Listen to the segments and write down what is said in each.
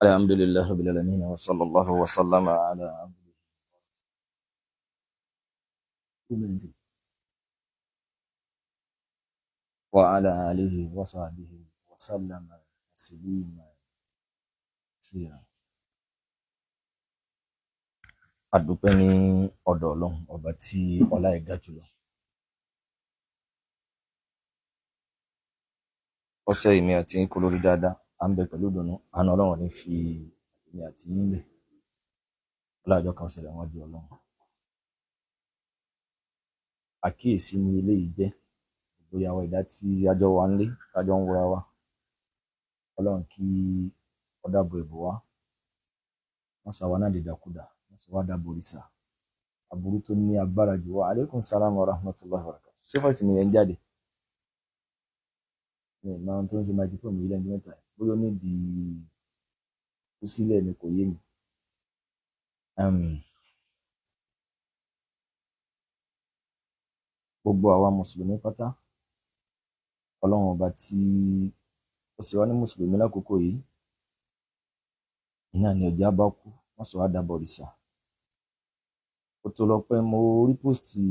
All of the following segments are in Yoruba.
الحمد لله رب العالمين وصلى الله وسلم على عبده وعلى آله وصحبه وسلم تسليما كثيرا. Adúpẹ́ ní ọ̀dọ̀ Ọlọ́run ọba tí ọlá ẹ̀ ga jùlọ. Ọ̀sẹ̀ ìmí àti yín kú lórí dáadáa, à ń bẹ pẹ̀lú ìdùnnú, àánú Ọlọ́run ní fi àtìmí àti yín lẹ̀. Ọlájọ́ kan ṣẹlẹ̀ wọ́n di Ọlọ́run. Àkíyèsí ni eléyìí jẹ́ gbogbo àwọn ìdá tí ajọ wa ń lé, tájọ ń wúra wa. Ọlọ́run kí ọ̀dàbọ̀ ìbò wa, wọ́n sọ àwọn náà dìdàkudà, wọ́n sọ wá dàbò òrìṣà. Aburú tó ní agbára jù wá. Alaikum salam wa rahmatullahi wa barakatuh. Ṣé fọ́ọ̀sì mi yẹn ń jáde? Mi ò máa tó ń ṣe microphone mi lẹ́nu mẹ́ta. Bóyá ó ní di kú sílẹ̀ ni kò yé mi. Gbogbo àwa Mùsùlùmí pátá, Ọlọ́run ọba tí ó ṣe wá ní Mùsùlùmí lákòókò yìí, iná ni ọjà bá kú, wọ́n sọ wá dàbọ̀ òrìṣà. Ó tó lọ pé mo rí póòstì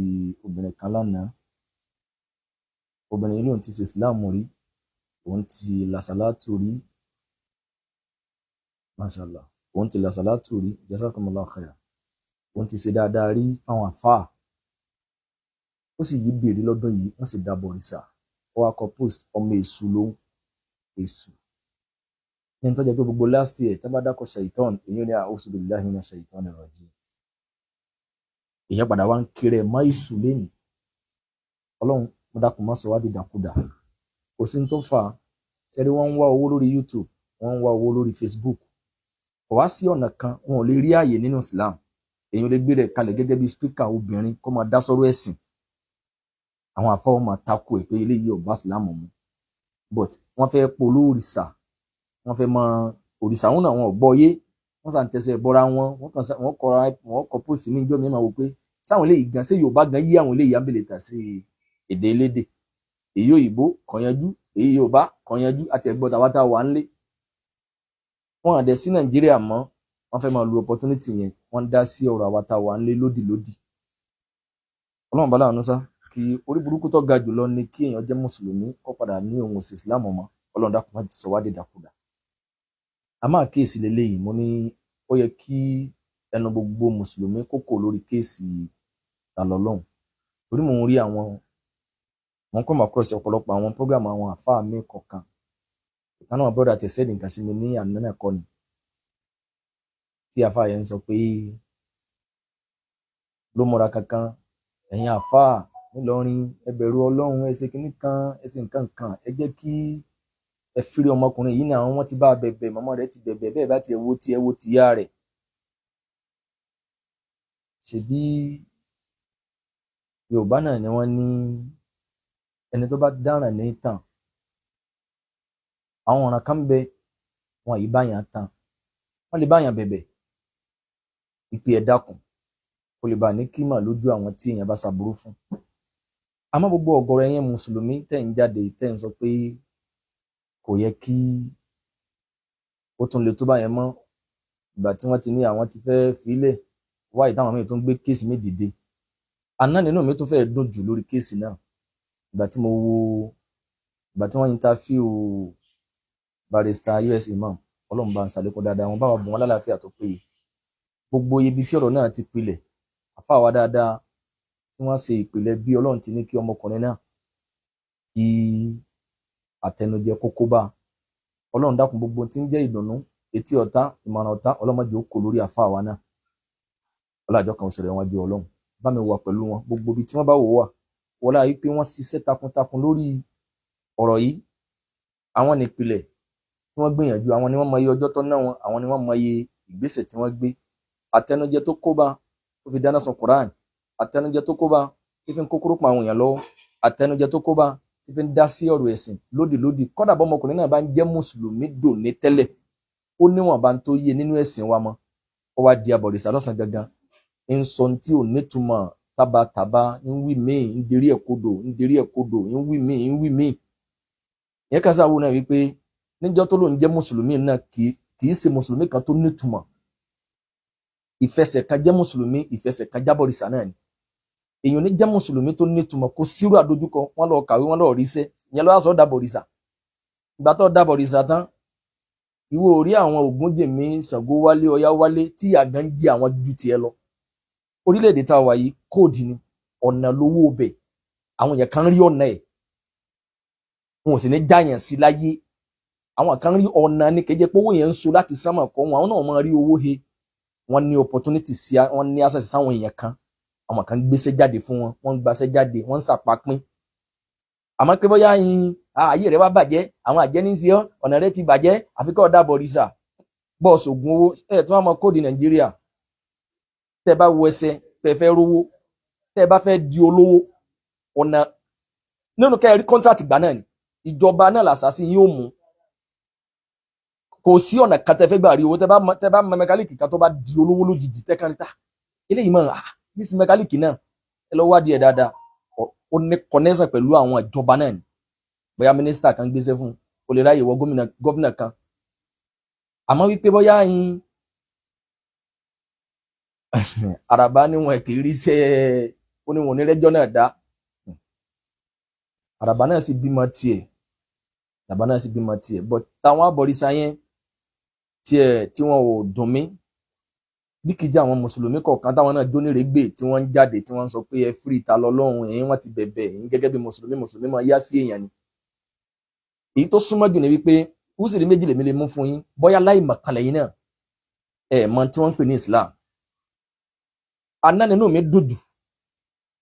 obìnrin kan lánàá. Obìnrin yìí lòun ti ṣe ìsìláàmù rí, òun ti làṣàlátù rí, mashallah, òun ti làṣàlátù rí, jazakumullahu khair. Òun ti ṣe dáadáa rí fáwọn àfáà. Ó sì yí bèrè lọ́dún yìí, wọ́n sì dàbọ̀ òrìṣà. Ó wá kọ post ọmọ èṣù lòun, èṣù. Ní tó jẹ́ pé gbogbo last year tá bá dákọ̀ ṣàìtàn, èyí ni a'udhu billahi minash shaitanir rajim. Ìyẹn padà wá ń kéré mọ́ èṣù lẹ́nu. Ọlọ́run mo dákun má sọ wá dìdàkudà. Kò sí ní tó fà á. Ṣẹ́rí wọ́n ń wá owó lórí YouTube, wọ́n ń wá owó lórí Facebook. Kò wá sí ọ̀nà kan, wọn ò lè rí ààyè nínú Islam. Èyí ò lè gbé rẹ̀ kalẹ̀ gẹ́gẹ́ bí speaker obìnrin kó máa dá sọ́rọ̀ ẹ̀sìn. Àwọn àfọwọ́ máa tako ẹ̀ pé eléyìí ò bá Islam mu. But wọ́n fẹ́ polówó òrìṣà, wọ́n fẹ́ mọ òrìṣà wọn náà wọn ò gbọ́ yé, wọ́n sàn tẹsẹ̀ bọ́ra wọn, wọ́n kọ post mi ìjọ mi máa wò pé sáwọn eléyìí gan ṣé Yorùbá gan yí àwọn eléyìí ábẹ̀lẹ̀ tà sí èdè elédè. Èyí òyìnbó kàn yanjú, èyí Yorùbá kàn yanjú, àti ẹ̀gbọ́n tàwa tá wà ńlé. Wọ́n àdẹ sí Nàìjíríà mọ́, wọ́n fẹ́ máa lu opportunity yẹn, wọ́n dá sí ọ̀rọ̀ àwa tá wà ńlé lódì. Ọlọ́run bá láàánú sá kí orí burúkú tó ga jùlọ ni kí èèyàn jẹ́ Mùsùlùmí kó padà ní òun òsì Islam mọ́. Ọlọ́run dákun má ti sọ wá dìdàkudà. A máa kéèsì leléyìí, mo ní ó yẹ kí ẹnu gbogbo Mùsùlùmí kókò lórí kéèsì ta lọ́lọ́hun. Torí mo ń rí wọn kọ́ máa cross ọ̀pọ̀lọpọ̀ àwọn program àwọn àfáà mi kọ̀ọ̀kan. Ìkànnì àwọn brother ti sẹ́ẹ̀dì nǹkan sí mi ní àná náà kọ́ ni. Tí àfáà yẹn ń sọ pé ló múra kankan, ẹ̀yin àfáà ńìlọrin ẹ bẹ̀rù Ọlọ́run, ẹ ṣe kinní kan, ẹ ṣe nǹkan kan, ẹ jẹ́ kí ẹ fírí ọmọkùnrin yìí náà, wọ́n ti bá bẹ̀bẹ̀, màmá rẹ̀ ti bẹ̀bẹ̀, bẹ́ẹ̀ bá ti ẹ wo tìyá rẹ̀. Ṣebí Yorùbá náà ni wọ́n ní ẹni tó bá dáràn ní tàn. Àwọn ọ̀ràn kan bẹ wọn yìí báyàn tàn, wọ́n lè báyàn bẹ̀bẹ̀ ìpè ẹ dákun kó lè bá ní kímà lójú àwọn tí èèyàn bá ṣàbúrú fún. Àmọ́ gbogbo ọ̀gọ̀rọ̀ ẹ̀yin Mùsùlùmí tẹ̀ ń jáde tẹ̀ ń sọ pé kò yẹ kí ó tún lè tó báyẹn mọ́, ìgbà tí wọ́n ti ní àwọn ti fẹ́ filẹ̀ wáyé táwọn míì tó ń gbé kéèsì mi dìde. Àná nínú mi tó fẹ́ dùn jù lórí kéèsì náà ìgbà tí wọ́n interview barrister US Imam, Ọlọ́run bá ń ṣàlékún dáadáa, wọn bá wà bùn wọn lálàáfíà tó péye. Gbogbo ibi tí ọ̀rọ̀ náà ti pilẹ̀, àfáà wa dáadáa tí wọ́n ṣe ìpìlẹ̀ bí Ọlọ́run ti ní kí ọmọkùnrin náà kí àtẹnujẹ kókó bá. Ọlọ́run dákun gbogbo tí ń jẹ́ ìdùnnú etí ọ̀tá ìmọ̀ràn ọ̀tá ọlọ́mọdé ó kò lórí àfáà wa náà. Ọlájọ́ kan òṣèré wọn jẹ́ Ọlọ́run bá mi wà pẹ̀lú wọn gbogbo ibi tí wọ́n bá wò wà. Wọ́n láyé pé wọ́n ṣiṣẹ́ takuntakun lórí ọ̀rọ̀ yìí. Àwọn nípìlẹ̀ tí wọ́n gbìyànjú, àwọn ni wọ́n mọ iye ọjọ́ tó ná wọn, àwọn ni wọ́n mọ iye ìgbésẹ̀ tí wọ́n gbé. Àtẹnujẹ tó kóbá tó fi dáná sun Quran, àtẹnujẹ tó kóbá tí fi ń kókóró pa àwọn èèyàn lọ́wọ́, àtẹnujẹ tó kóbá tí fi ń dá sí ọ̀rọ̀ ẹ̀sìn lódì. Kódà bọ́ ọmọkùnrin náà bá ń jẹ́ Mùsùlùmí dòní tẹ́lẹ̀, ó níwọ̀n bá ń tó yé nínú ẹ̀sìn wa mọ́. Ó wá di abọ̀rìṣà lọ́sàn gangan, ń sọ tí ò nítumọ̀ tábàtàbà, ń wí míì, ń derí ẹ̀kodò, ń wí míì. Ìyẹn kan sáà wò náà wípé níjọ́ tó lóun jẹ́ Mùsùlùmí náà kì kì í ṣe mùsùlùmí kan tó nítumọ̀. Ìfẹsẹ̀kan jẹ́ mùsùlùmí, ìfẹsẹ̀kan jábọ̀rìṣà náà ni. Èèyàn ní jẹ́ mùsùlùmí tó nítumọ̀ kó sírò àdójúkọ, wọ́n lọ kàwé, wọ́n lọ ríṣẹ́, ìyẹn ló wá sọ dàbọ̀rìṣà. Ìgbà tó dàbọ̀rìṣà tán, ìwọ ò rí àwọn Ògúnjèmí, Ṣàngó wálé, Ọya wálé tí àgán jí àwọn ju tiẹ̀ lọ. Orílẹ̀-èdè tá a wà yìí kóòdì ni, ọ̀nà lówó bẹ̀, àwọn èèyàn kan rí ọ̀nà ẹ̀, wọn ò sì ní jáyàn sí láyé. Àwọn kan rí ọ̀nà ní kẹjẹ pé owó yẹn ń so láti sánmà kọ́ wọn, àwọn náà máa rí owó he. Wọ́n ní opportunity sí, wọ́n ní access sáwọn èèyàn kan, àwọn kan gbéṣẹ́ jáde fún wọn, wọ́n gbaṣẹ́ jáde, wọ́n ń sàpapín. Àmọ́ pé bóyá ayé rẹ̀ wá bàjẹ́, àwọn àjẹ́ ní sí ọ́, ọ̀nà rẹ̀ ti bàjẹ́, àfikọ́ dàbọ̀rìṣà, bọ́ọ̀sì ògùn owó, tó wá mọ kóòdì Nàìjíríà. Tẹ́ bá wo ẹsẹ̀, tẹ́ fẹ́ rówó, tẹ́ bá fẹ́ di olówó, ọ̀nà nínú kẹ́ rí contract gbà náà ni, ìjọba náà làṣàṣì yóò mú. Kò sí ọ̀nà kan tẹ́ fẹ́ gbà rí owó, tẹ́ bá mẹkáníìkì kan tó bá di olówó lójijì, tẹ́ kan rí eléyìí mọ̀ ní sí mẹkáníìkì náà, ẹ lọ wádìí ẹ̀ dáadáa, ó ní connection pẹ̀lú àwọn ìjọba náà ni. Bóyá mínísítà kan gbéṣẹ́ fún, ó lè ráyè wọ gómìnà kan. Àmọ́ wípé bóyá àràbá níwọ̀n kì í ríṣẹ́, ó ní wọn ní rẹ́jọ́ náà dá. Àràbá náà sì bímọ tiẹ̀, but táwọn abọ̀rìṣà yẹn tí wọn ò dùn mí bí kìí jẹ́ àwọn mùsùlùmí kọ̀ọ̀kan táwọn náà jónírègbè tí wọ́n ń jáde tí wọ́n ń sọ pé ẹ fírí ta lọ́lọ́run, ẹ̀yin wọ́n ti bẹ̀bẹ̀, ẹ̀yin gẹ́gẹ́ bí mùsùlùmí máa yá fí èèyàn ni. Èyí tó súnmọ́ jù ní wípé úsìrí méjì lèmi lè mú fún yín, bóyá láì mọ̀kànlẹ̀ yín náà mọ tí wọ́n ń pè ní Islam. Àná nínú mi dùn jù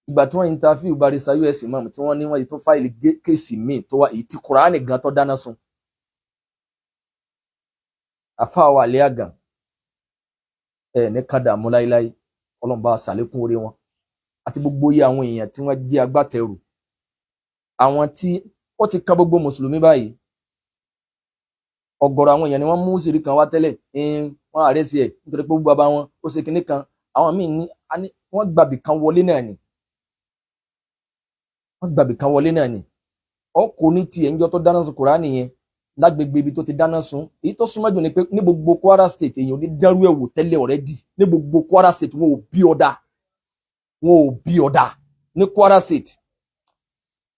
ìgbà tí wọ́n interview barisa US imam tí wọ́n ní wọ́n tó fáìlì kéèsì míì tó wá èyí tí Kùránì gan tó dáná sun. Àfáà wa àlẹ́ àgàn ní kádàmú láíláí, Ọlọ́run bá ṣàlékún orí wọn àti gbogbo iye àwọn èèyàn tí wọ́n jẹ́ agbátẹrù, àwọn tí ó ti kan gbogbo mùsùlùmí báyìí. Ọ̀gọ̀rọ̀ àwọn èèyàn ni wọ́n mú sírí kan wá tẹ́lẹ̀, wọ́n àrẹ́sì ẹ̀ nítorí pé gbogbo bàbá wọn ó ṣe kinní kan, àwọn míì ní wọ́n gbàbì kan wọlé náà ni. Ọkọ̀ ní tiẹ̀ ń jọ tó dáná sun Kùránì yẹn lágbègbè ibi tó ti dáná sun. Èyí tó súnmọ́ jù ni pé ní gbogbo Kwara State èèyàn ní dárú ẹ̀wò tẹ́lẹ̀ already. Ní gbogbo Kwara State wọn ò bí ọ̀dà ní Kwara State.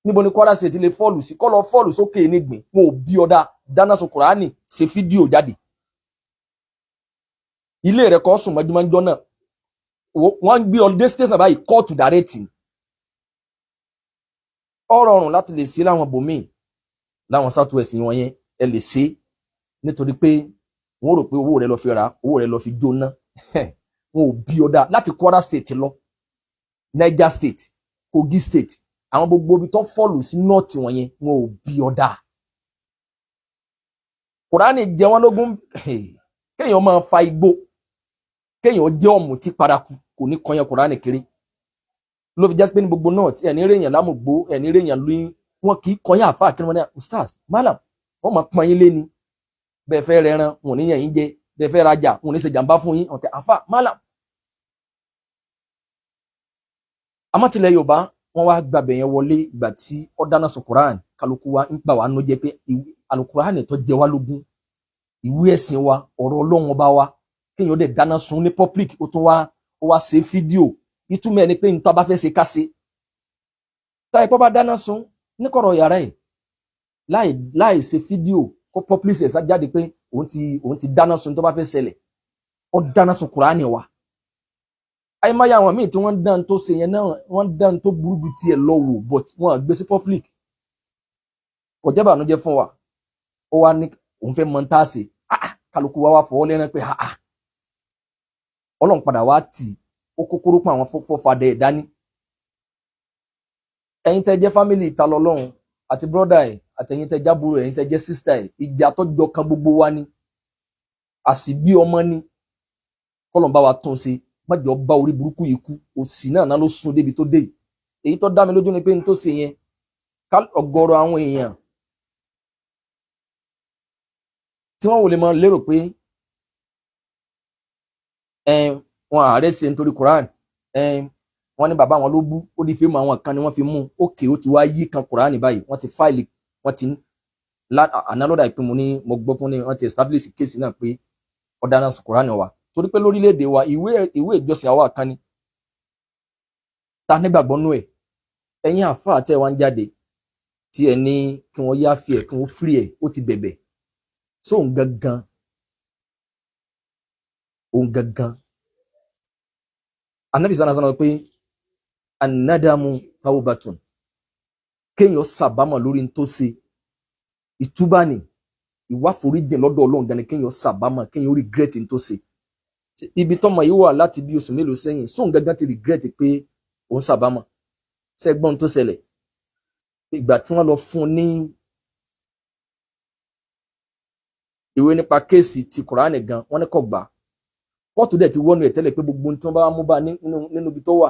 Níbo ni Kwara State lè fọ́ọ̀lù sí, kọ́ lọ fọ́ọ̀lù sókè nígbìn, wọn ò bí ọ̀dà dáná sun Kùránì ṣe fídíò jáde. Ilé rẹ̀ kọ́ sùn mọ́júmọ́jọ́ náà, wọ́n ń gbé ọdẹ station báyìí kóòtù dàrẹ́tì. Ọ̀rọ̀ ọ̀run láti lè sí láwọn bòmíì láwọn South West wọn yẹn, ẹ lè ṣe nítorí pé wọ́n rò pé owó rẹ̀ lọ fi ra, owó rẹ̀ lọ fi jóná. Wọn ò bí ọ̀dà láti Kwara State lọ, Niger State, Kogi State, àwọn gbogbo ibi tó fọ́ọ̀lù sí north wọn yẹn, wọn ò bí ọ̀dà. Kùránì jẹ wọ́n lógún. Kéèyàn máa fa igbó, kéèyàn jẹ́ ọ̀mùtí paraku, kò ní kọyàn Kùránì kiri. Ló fi jẹ́ pé ní gbogbo náà tí ẹni rèèyàn lámùgbó, ẹni rèèyàn lóyún, wọn kì í kọyàn àfáà kí wọ́n ní ustaz malam, wọ́n máa pọ́n yín lé ní. Bẹ́ẹ̀ fẹ́ rẹran wọn ò ní yàn yín jẹ, bẹ́ẹ̀ fẹ́ rajà wọn ò ní ṣe jàǹbá fún yín, ọ̀tẹ̀ àfáà malam. Àmọ́ tilẹ̀ Yorùbá wọ́n wá gbàbẹ̀ yẹn wọlé ìgbà tí ó dáná sun Kùránì, kálukú wa ń gbà wá nú jẹ́ pé Al-Kùránì tó jẹ wá lógún, ìwé ẹ̀sìn wa, ọ̀rọ̀ Ọlọ́run ọba wa, kéèyàn dẹ̀ dáná sun ní public, ó wá ṣe fídíò. Ìtumọ̀ ẹ̀ ni pé nítorí bá fẹ́ ṣe ká ṣe. Táyà ipá bá dáná sun níkọ̀rọ̀ yàrá ẹ̀ láì ṣe fídíò kó public ẹ̀ jáde pé òun ti dáná sun tó bá fẹ́ ṣẹlẹ̀, ó dáná sun Kùránì wa. Àìmáyà àwọn míì tí wọ́n dán tó ṣe yẹn náà, wọ́n dán tó burú ju tiẹ̀ lọ wò, but wọ́n gbé sí public. Kò jẹ́ bànújẹ́ fún wa. Ó wá ní òun fẹ́ mọ tá a ṣe, kálukú wa wá fọwọ́ lẹ́rán pé Ọlọ́run padà wá tì ó kókóró pọ̀ àwọn fọ́fadà ẹ̀ dání. Ẹ̀yin tẹ́ jẹ́ family ìta lọ́lọ́run àti brother ẹ̀ àtẹ̀yin tẹ́ jábúrò ẹ̀yin tẹ́ jẹ́ sister ẹ̀, ìjà tó jọ kan gbogbo wa ni, àsìbí ọmọ ni. Kọ́lọ́run bá wa tún ṣe, má jọ bá orí burúkú yìí kú, òsì náà ló sún débi tó dé. Èyí tó dá mi lójú ni pé n tó ṣe yẹn ọ̀gọ̀rọ̀ àwọn èèyàn tí wọ́n wò lè máa lérò pé wọn ààrẹ ṣe nítorí Quran, wọ́n ní bàbá wọn ló bú, ó di fíìmù àwọn kan ni wọ́n fi mú, òkè ó ti wá yí kan Quran báyìí, wọ́n ti fáìlì, wọ́n ti ànálọ́dà ìpín mu ní mo gbọ́ fún ní wọ́n ti establish kéèsì náà pé ọ̀daràn Kùránì wa torí pé lórílẹ̀‐èdè wa ìwé ìjọsìn àwa kan ni ta nígbàgbọ́ nú ẹ̀ ẹ̀yin àfáà tẹ́ wá ń jáde tí ẹ ní kí wọ́n yá fi ẹ̀ kí wọ́n fírí ẹ̀ ó ti bẹ̀bẹ̀ sóun gangan òun gangan Ànábì sallallahu alaihi wasallam pé an-nadamu tawbatun kéèyàn sàbámọ̀ lórí tó ṣe ìtúbà ni ìwà foríjì lọ́dọ̀ Ọlọ́run gan ni kéèyàn sàbámọ̀ kéèyàn regret tó ṣe ibi tọ́mọ yìí wà láti bí oṣù mélòó sẹ́yìn sóun gangan ti regret pé òun sàbámọ̀ sẹ́gbọ́n tó ṣẹlẹ̀ ìgbà tí wọ́n lọ fún un ní ìwé nípa kéèsì ti Kùránì gan wọ́n ní kò gbà kóòtù dẹ̀ ti wọ́nu ẹ̀ tẹ́lẹ̀ pé gbogbo tí wọ́n bá mú bá nínú ibi tó wà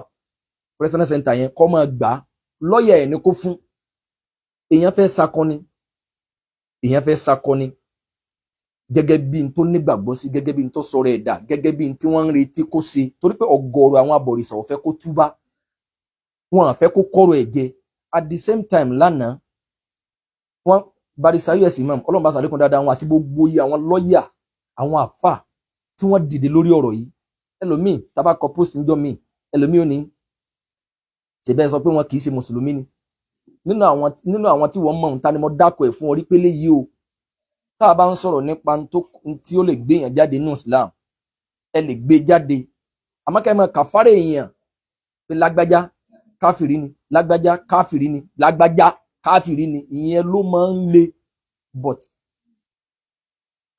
president center yẹn kọ́ máa gbà lọ́ọ̀yà ẹ̀ ní kó fún èèyàn fẹ́ sakọni gẹ́gẹ́ bí n tó nígbàgbọ́ sí gẹ́gẹ́ bí n tó sọ̀rọ̀ ẹ̀dá gẹ́gẹ́ bí n tí wọ́n ń retí kó ṣe torí pé ọ̀gọ̀ọ̀rọ̀ àwọn abọ̀rìṣà ò fẹ́ kó túbá wọn à fẹ́ kó kọ́rọ̀ ẹ̀ jẹ at the same time lánàá wọn barisa us imam Ọlọ́run bá sàlékún dáadáa wọn àti gbogbo yìí àwọn lọ́ọ̀yà àwọn àfà tí wọ́n dìde lórí ọ̀rọ̀ yìí ẹlòmíì tábà kọ post níjọ́ míì ẹlòmíì ò ní ṣèbẹ́ sọ pé wọn kì í ṣe mùsùlùmí ni nínú àwọn tí wọ́n mọ̀ ń ta ni mo dákọ̀ ẹ̀ fún orí pélé yìí o tá a bá ń sọ̀rọ̀ nípa tí ó lè gbé èèyàn jáde nínú Islam ẹ lè gbé jáde àmọ́ kẹ́ ẹ máa kàfárẹ̀ èèyàn pé lágbájá káfìrí ni lágbájá káfìrí ni lágbájá káfìrí ni ìyẹn ló máa ń le but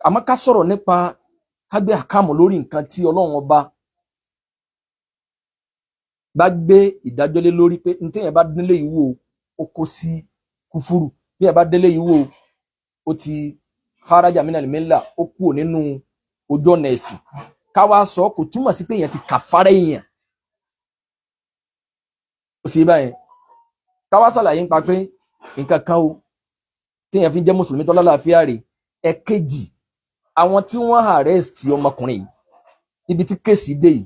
àmọ́ ká sọ̀rọ̀ nípa ká gbé àkàmọ̀ lórí nǹkan tí Ọlọ́run ọba bá gbé ìdájọ́ lé lórí pé ní téèyàn bá délé yìí wò ó kó sí kúfúrù bí ẹ bá délé yìí wò ó ti haraja minal milla ó kúrò nínú ojú ọ̀nà ẹ̀sìn ká wá sọ kò túmọ̀ sí pé èèyàn ti kàfárẹ̀ èèyàn ó sì báyẹn ká wá ṣàlàyé nípa pé nǹkan kan o téèyàn fi jẹ́ mùsùlùmí tó lálàáfíà rè ẹ̀kejì àwọn tí wọ́n arrest ọmọkùnrin yìí níbi tí kéèsì dé yìí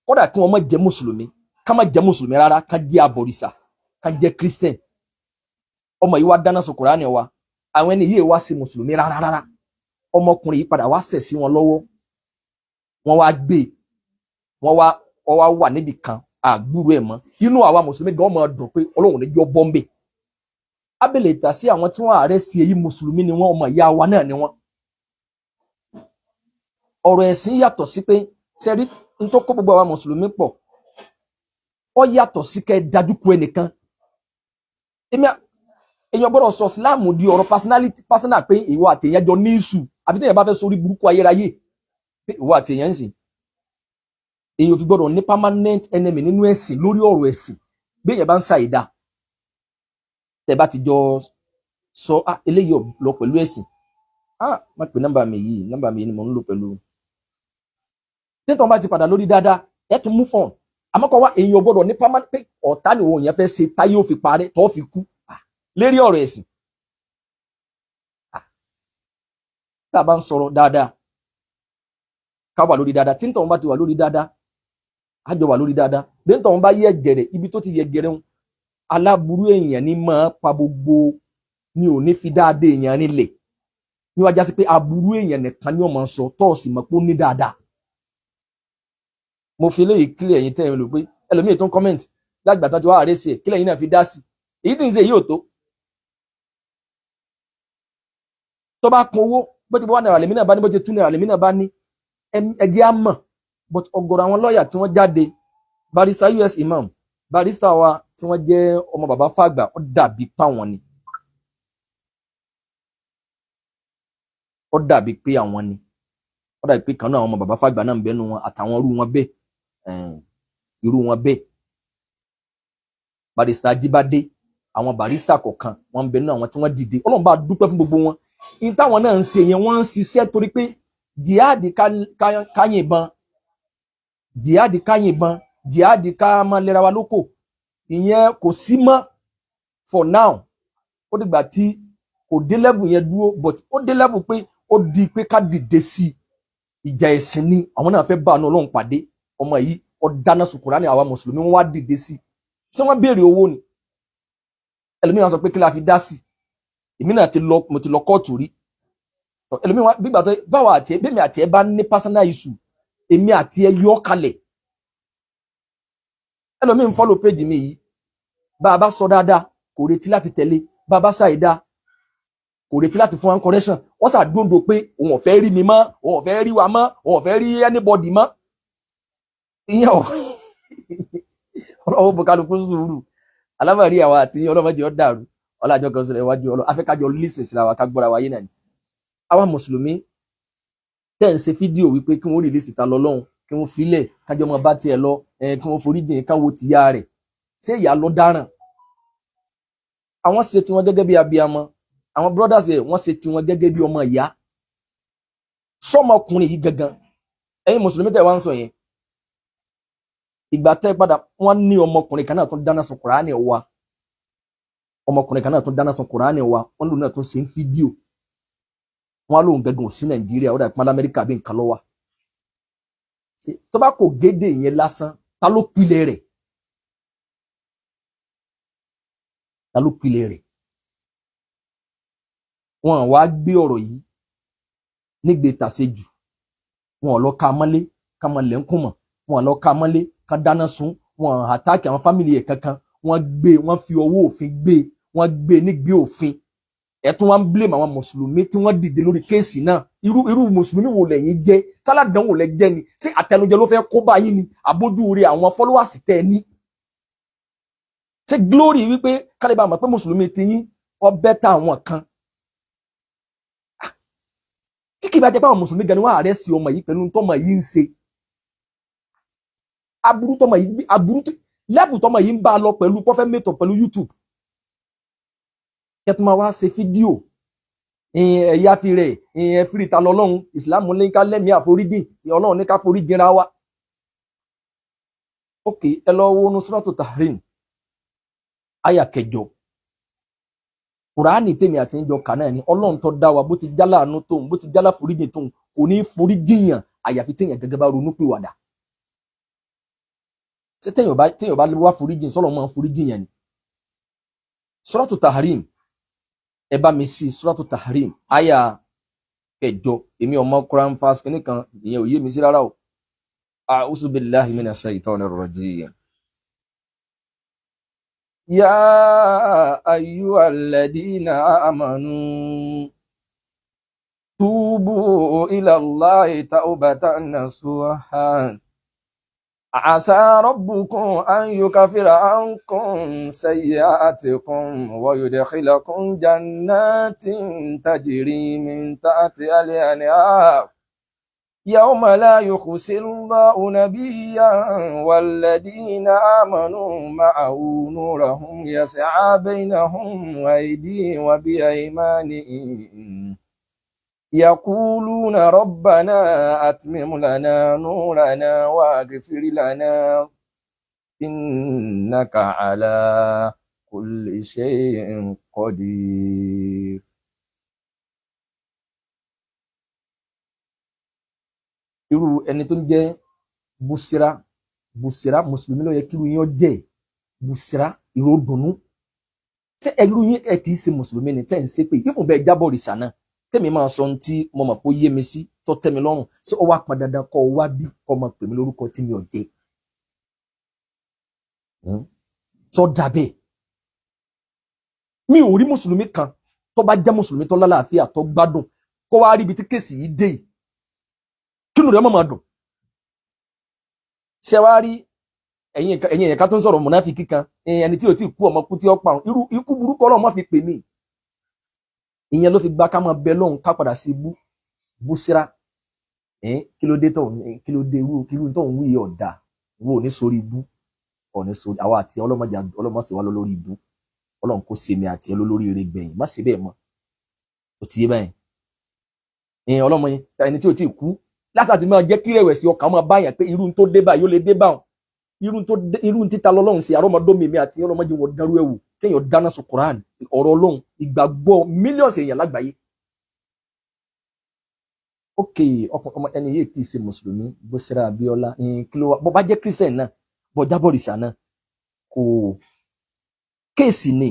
kódà kí wọ́n má jẹ́ mùsùlùmí ká má jẹ́ mùsùlùmí rárá ká jẹ́ abọ̀rìṣà ká jẹ́ christian ọmọ yìí wá dáná sun Kùránì wa àwọn ẹni yìí wá sí mùsùlùmí rárá ọmọkùnrin yìí padà wá ṣẹ̀ sí wọn lọ́wọ́ wọ́n wá gbé wọ́n wá wà níbi kan àgbúrò ẹ̀ mọ́ inú àwa mùsùlùmí gan máa dùn pé Ọlọ́run ní jọ bọ́m̀bè abẹ́lẹ̀ ìta sí àwọn tí wọ́n arrest èyí mùsùlùmí ni wọ́n ọmọ ìyá wa náà ni wọ́n ọ̀rọ̀ ẹ̀sìn yàtọ̀ sí pé sẹ́rí n tó kó gbogbo àwa mùsùlùmí pọ̀ ó yàtọ̀ sí kẹ́ dájú kú ẹnìkan èèyàn gbọ́dọ̀ sọ síláàmù di ọ̀rọ̀ personal pé ìwọ àtèèyàn jọ ní ìṣù àbí téèyàn bá fẹ́ sórí burúkú ayérayé pé ìwọ àtèèyàn ń sìn èèyàn fi gbọ́dọ̀ ní permanent enemy nínú ẹ̀sìn lórí ọ̀rọ̀ ẹ̀sìn bí èèyàn bá ń sa ìdá tẹ́ bá ti jọ sọ eléyìí lọ pẹ̀lú ẹ̀sìn má pè nọ́mbà mi yìí ni mo ń lò pẹ̀lú tẹ́tọ̀ bá ti padà lórí dáadáa ẹ̀ tún move on àmọ́ kọ́ wá èèyàn gbọ́dọ̀ ní permanent pé ọ̀tá ni òun yẹn fẹ́ ṣe táyé ó fi parẹ́ tó fi kú lérí ọ̀rọ̀ ẹ̀sìn tá a bá ń sọ̀rọ̀ dáadáa ká wà lórí dáadáa tí nítorí bá ti wà lórí dáadáa á jọ wà lórí dáadáa bí nítorí bá yẹ gẹ̀rẹ̀ ibi tó ti yẹ gẹ̀rẹ̀ ń aláburú èèyàn ní máa pa gbogbo ni ò ní fi dáadé èèyàn nílẹ̀ ní wájá sí pé aburú èèyàn nìkan ni wọ́n máa ń sọ tọ́ọ̀sì mọ̀ pé ó ní dáadáa mo fi eléyìí kílẹ̀ ẹ̀yin tẹ́ ẹ̀ lò pé ẹlòmíì tó ń kọ́mẹ̀ntì lágbàtà tí wàá àárẹ̀ sí ẹ̀ kílẹ̀ yìí náà fi dá sí èyí tí ń ṣe yìí ò tó tó bá kun owó bó ti bá wà náírà lèmi náà bá ní bó ti tún náírà lèmi náà bá ní ẹjẹ́ á mọ̀ but ọ̀gọ̀rọ̀ àwọn lọ́ọ̀yà tí wọ́n jáde barista us imam barista wa tí wọ́n jẹ́ ọmọ bàbá fàgbà ó dàbí páwọn ni ó dàbí pé àwọn ni ó dàbí pé kan náà àwọn ọmọ bàbá fàgbà náà ń bẹnu wọn àtàwọn irú wọn bẹ́ẹ̀ barista Jíbádé àwọn barista kọ̀ọ̀kan wọ́n ń bẹnu àwọn tí wọ́n dìde Ọlọ́run bá dúpẹ́ fún gbogbo wọn in táwọn náà ń ṣe yẹn wọ́n ń ṣiṣẹ́ torí pé jihadi káyìnbọn jihadi ká máa lera wa lóko ìyẹn kò sí mọ́ for now ó dìgbà tí kò dé level yẹn dúró but ó dé level pé ó di pé ká dìde sí ìjà ẹ̀sìn ni àwọn náà fẹ́ bá àánú Ọlọ́run pàdé ọmọ yìí ó dáná sun Kùránì àwa mùsùlùmí wọ́n wá dìde sí ṣé wọ́n béèrè owó ni ẹlòmíràn sọ pé kí la fi dá sí èmi náà mo ti lọ kóòtù rí ẹlòmíì wá gbígbà tó báwa àti ẹ bẹ́ẹ̀ mi àti ẹ bá ní personal issue èmi àti ẹ yọ kalẹ̀ ẹlòmíì ń follow page mi yìí bá a bá sọ dáadáa kò retí láti tẹ̀lé bá a bá ṣàìdá kò retí láti fún wa correction wọ́n ṣàdúndò pé òun ò fẹ́ rí mi mọ́ òun ò fẹ́ rí wa mọ́ òun ò fẹ́ rí anybody mọ́ ìyẹn ọ̀ ọlọ́wọ́ bọ̀kálukú sùúrù alámọ̀rí àwa àti ọlọ́mọdé ọ̀ dàrú ọlájọ́ kan sọ̀rọ̀ iwájú ọlọ́ afẹ́kájọ lísìn síra wa ká gbọ́ra wáyé náà ni àwa mùsùlùmí tẹ́ ń ṣe fídíò wípé kí wọ́n rìlísì ta lọ́lọ́run kí wọ́n filẹ̀ kájọ máa bá tiẹ̀ lọ kí wọ́n forí jìn káwọ́ tìyá rẹ̀ ṣé ìyá lọ dáràn àwọn ṣe tiwọn gẹ́gẹ́ bí abiyamọ àwọn brothers ẹ̀ wọ́n ṣe tiwọn gẹ́gẹ́ bí ọmọ ìyá sọmọkùnrin yìí gangan ẹ̀yin mùsùlùmí tẹ́ wá ń sọ yẹn ìgbà tẹ́ padà wọ́n ní ọmọkùnrin kan náà tó dáná sun Kùránì wa ọmọkùnrin kan náà tó dáná sun Kùránì wa wọ́n lòun náà tó ṣe ń fídíò wọ́n lòun gẹ́gẹ́ sí Nàìjíríà ó dà pé Amẹ́ríkà bí nǹkan lọ́wọ́ tó bá kò gédé yẹn lásán ta ló pilẹ̀ rẹ̀ ta ló pilẹ̀ rẹ̀ wọ́n wá gbé ọ̀rọ̀ yìí nígbè tàṣejù wọ́n lọ ká mọ́lé ká mọ́ lẹ́ńkùn mọ́ wọ́n lọ ká mọ́lé ká dáná sun wọ́n àtàkì àwọn fámìlì ẹ̀ kankan wọ́n gbé wọ́n fi ọwọ́ òfin gbé wọ́n gbé nígbé òfin ẹ̀tún wọ́n blame àwọn mùsùlùmí tí wọ́n dìde lórí kéèsì náà irú mùsùlùmí wo lẹ́yìn jẹ́ sálàdán wo lẹ́ jẹ́ ni ṣé àtẹnujẹ ló fẹ́ kó bá yín ni àbójú rẹ̀ àwọn followers tẹ́ ẹ ní ṣé glory wípé kálíbà mọ̀ pé mùsùlùmí ti yín ọ bẹ́tà àwọn kan tí kì í bá jẹ́ pé àwọn mùsùlùmí gan ni wọ́n àrẹ́sì ọmọ yìí pẹ̀lú tọ́mọ yìí ń ṣe aburú tọ́mọ yìí aburú level tọ́mọ yìí ń bá lọ pẹ̀lú pọ́fẹ́ mẹ́tọ̀ pẹ̀lú YouTube kẹtùmá wá ṣe fídíò ẹ̀yà fi rẹ̀ ẹ̀fìrì ta lọ́lọ́run ìsìlámù ní ká lẹ́mí àforíjì ọlọ́run ní ká foríjì ra wa ok ẹ lọ wo nu Suratu Tahrim àyà 9 Kùránì tèmi àti ìjọ kan náà ni ọlọ́run tó dá wa bó ti jálá àánú tóun bó ti jálá foríjì tóun kò ní foríjì yàn àyàfi téèyàn gẹ́gẹ́ bá ronú pìwàdà ṣé téèyàn bá wá foríjì sọ́lọ́ máa foríjì yàn ni Suratu Tahrim ẹ bá mi sí Suratu Tahrim àyà 9 èmi ọmọ Quran fast kìnnìkan ìyẹn ò yé mi sí rárá o a'udhu billahi minash shaitanir rajim. Ya ayyuhalladhina amanu tubu ila Allahi tawbatan nasuha عسى ربكم أن يكفر عنكم سيئاتكم ويدخلكم جنات تجري من تحتها الأنهار يوم لا يخزي الله نبيا والذين آمنوا معه نورهم يسعى بينهم وأيديهم وبأيمانهم يقولون ربنا أتمم لنا نورنا واغفر لنا إنك على كل شيء قدير. irú ẹni tó ń jẹ́ Busira mùsùlùmí ló yẹ kí irú yín ó jẹ́ Busira ìró dùnnú ṣé irú yín ẹ kì í ṣe mùsùlùmí ni tẹ́ ń ṣe pé ìfún bẹ́ẹ̀ jábọ̀ rìsà náà tẹ́mi máa sọ ohun tí mo mọ̀ pé ó yé mi sí tó tẹ́ mi lọ́rùn ṣé ó wá pọn dandan kọ́ ọ wá bí kọ́ máa pè mí lórúkọ tí mi ò jẹ́ sọ dàbẹ́ mi ò rí mùsùlùmí kan tó bá jẹ́ mùsùlùmí tó lálàáfíà tó gbádùn kó wá rí ibi tí kéèsì yìí dé yìí kínú rẹ̀ máa dùn ṣe wá rí ẹ̀yin ẹ̀ka tó ń sọ̀rọ̀ mùnáfíkí kan ẹni tí ò tí kú ọmọ kú tí ó pa irú ikú burúkú Ọlọ́run má fi pè mí ìyẹn ló fi gbá ká máa bẹ lọ́hùn ká padà sí Busira kí ló dé tó kí ló dé irú tó ń wí ọ̀dà wo ní sórí ibú ọ̀ní sórí àwa àti ọlọ́mọsí wa lórí ibú Ọlọ́run kó sèmi àti ẹ lórí eré gbẹ̀yìn má ṣe bẹ́ẹ̀ mọ́ ò tí yé báyìí ọlọ́mọ yẹn ẹni tí ò tí kú lásàtì máa jẹ́ kí rẹ̀wẹ̀sì ọkàn máa báyàn pé irú tó dé báyìí ó lè dé báwọn irú títa lọ́lọ́run sí àrọ́mọdọ́mì mi àti ọlọ́mọdé wọn dárú ẹ̀wù kéèyàn dáná sun Quran ọ̀rọ̀ Ọlọ́run ìgbàgbọ́ mílíọ̀nù èèyàn lágbàáyé ok ọmọ ẹni yìí kì í ṣe mùsùlùmí Busira Abíọ́lá kí ló wá bọ́ bá jẹ́ Christian náà bọ́ jábọ̀rìṣà náà kò kéèsì ni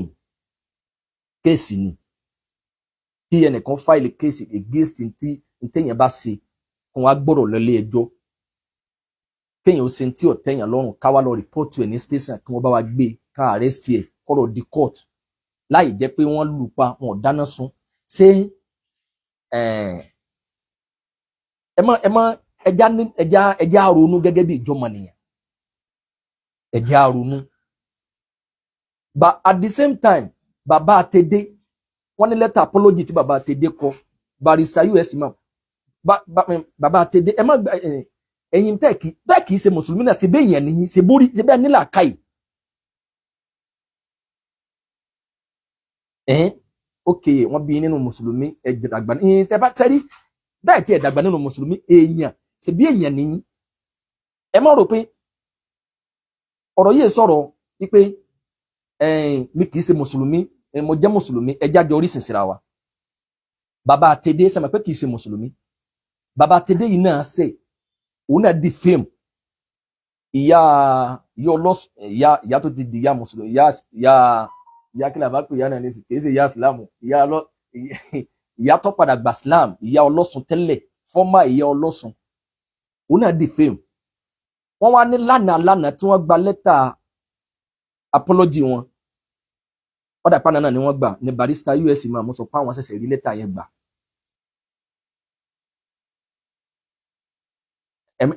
kí ẹnìkan file case against ntẹ̀yìn bá ṣe kó wá gbọ́dọ̀ lọ ilé ẹjọ́ kéèyàn ó ṣe tí ò tẹ̀yàn lọ́rùn ká wá lọ report ẹ̀ ní station kí wọ́n bá wa gbé ká arrest ẹ̀ kọ́rọ̀ di court láì jẹ́ pé wọ́n lù pa wọn ò dáná sun ṣé ẹja ronú gẹ́gẹ́ bí ìjọmọ̀nìyàn ẹja ronú. But at the same time bàbá àtẹ̀dé wọ́n ní lẹ́tà apology tí bàbá àtẹ̀dé kọ barrister US mọ̀ bàbá àtẹ̀dé ẹ má ẹ̀yin bẹ́ẹ̀ kì í ṣe mùsùlùmí náà ṣe bẹ́ẹ̀ yẹn nìyí ṣe borí ṣe bẹ́ẹ̀ nílà káyì. Ok wọ́n bí nínú mùsùlùmí ẹ dàgbà ní ṣe bá tẹ́rí bẹ́ẹ̀ tí ẹ dàgbà nínú mùsùlùmí èèyàn ṣe bí èèyàn nìyí. Ẹ má rò pé ọ̀rọ̀ yìí sọ̀rọ̀ wípé mi kì í ṣe mùsùlùmí mo jẹ́ mùsùlùmí ẹ jáde orísìn síra wa. Bàbá àtẹ̀dé sẹ́mi pé kì í ṣe mùsùlùmí bàbá àtẹ̀dé yìí náà ṣe òun náà di fame ìyá tó ti di ìyá mùsùlùmí ìyá kí làbá pè ìyá náà ní kì í ṣe ìyá ìsìlámù ìyá tó padà gbà islam ìyá ọlọ́sùn tẹ́lẹ̀ fọ́mà ìyá ọlọ́sùn òun náà di fame. Wọ́n wá ní lánàá tí wọ́n gba lẹ́tà apology wọn ọ̀dà pàánà náà ni wọ́n gbà ní barrister US máa mú sọ pé àwọn ṣẹ̀ṣẹ̀ rí lẹ́tà yẹn gbà.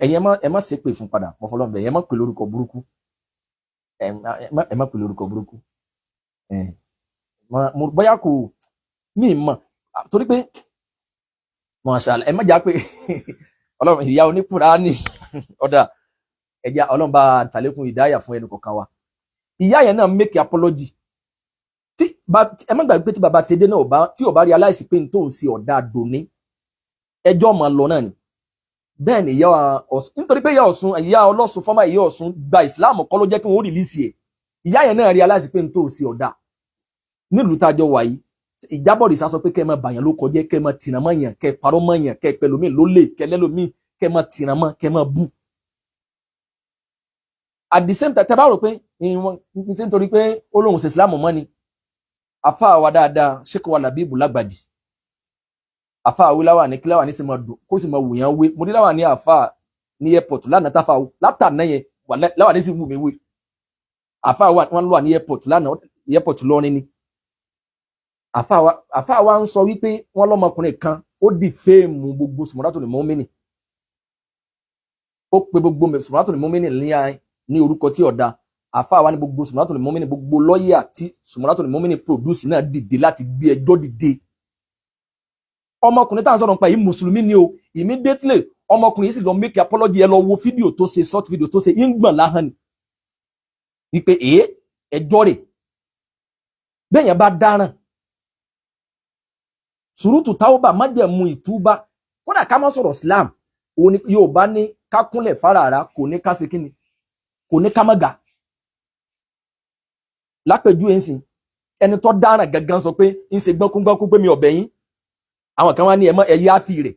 Ẹ̀yin ẹ má ṣépè fún padà mo fọlọ́n bẹ̀ ẹ má pè lórúkọ burúkú ẹ má pè lórúkọ burúkú bóyá kò mí mọ̀ torí pé Mashallah ẹ má jà pé ọlọ́run ìyá oníkùránì ọ̀dà ẹ̀já ọlọ́run bá tàlékún ìdáyà fún ẹnu kọ̀ọ̀kan wa. Ìyá yẹn náà make apology tí ẹ má gbàgbé pé tí bàbá tẹ̀dé náà tí ò bá realize pé n tó ń ṣe ọ̀dà dòní ẹjọ́ máa lọ náà ni. Bẹ́ẹ̀ ni ìyá Ọ̀ṣun nítorí pé ìyá ọlọ́sùn fọ́mà ìyá Ọ̀ṣun gba ìsìláàmù kọ́ ló jẹ́ kí wọ́n rìlíìsì ẹ̀. Ìyá yẹn náà realize pé n tó ń ṣe ọ̀dà nílùú tájọ wà yìí ìjábọ̀ rìsá sọ pé kẹ́ ẹ máa bàyàn ló kọjẹ́ kẹ́ ẹ máa tìràn mọ́ yàn kẹ́ ẹ parọ́ mọ́ yàn kẹ́ ẹ pẹ̀lómi ló lè kẹ́ lẹ́lómi kẹ́ ẹ máa tìràn mọ́ kẹ́ ẹ máa bú. At the same time tẹ́ bá rò pé nítorí pé ó lóun ṣe ìsìláàmù mọ́ ni àfáà wa dáadáa Sheikh wa Labibu Lágbàjì àfáà wí láwà ní kíláwà ní sì máa dùn kó sì máa wù yàn wé mo ní láwà ní àfáà ní airport lánàá táfà látàná yẹn láwà ní sì wù mí wé àfáà wọn lọ ní airport lánàá airport lọrin ni àfáà wa ń sọ wípé wọn lọmọkùnrin kan ó di fèèmù gbogbo Sumuratul Mu'minin ó pe gbogbo Sumuratul Mu'minin ní orúkọ tí ọ̀dà àfáà wa ní gbogbo Sumuratul Mu'minin gbogbo lọ́ọ̀yà tí Sumuratul Mu'minin produce náà dìde láti gbé ẹjọ́ dìde. Ọmọkùnrin tá à ń sọ̀rọ̀ nípa yìí mùsùlùmí ni o immediately ọmọkùnrin yìí sì lọ make apology ẹ lọ wo fídíò tó ṣe short video tó ṣe ìgbọ̀n láhàn ni wípé ẹjọ́ rẹ̀ bẹ́ẹ̀ yẹn bá dáràn sùúrùtù táwọ́bà májẹ̀mú ìtúbá kódà ká má sọ̀rọ̀ Islam òun ni yóò bá ní ká kúnlẹ̀ fárara kò ní ká ṣe kíni kò ní ká má ga lápẹjú ẹ̀sìn ẹni tó dáràn gangan sọ pé ń ṣe gbọ́nkúngbọ́nkún pé mi ọ̀bẹ yín àwọn kan wá ní ẹ yááfì rẹ̀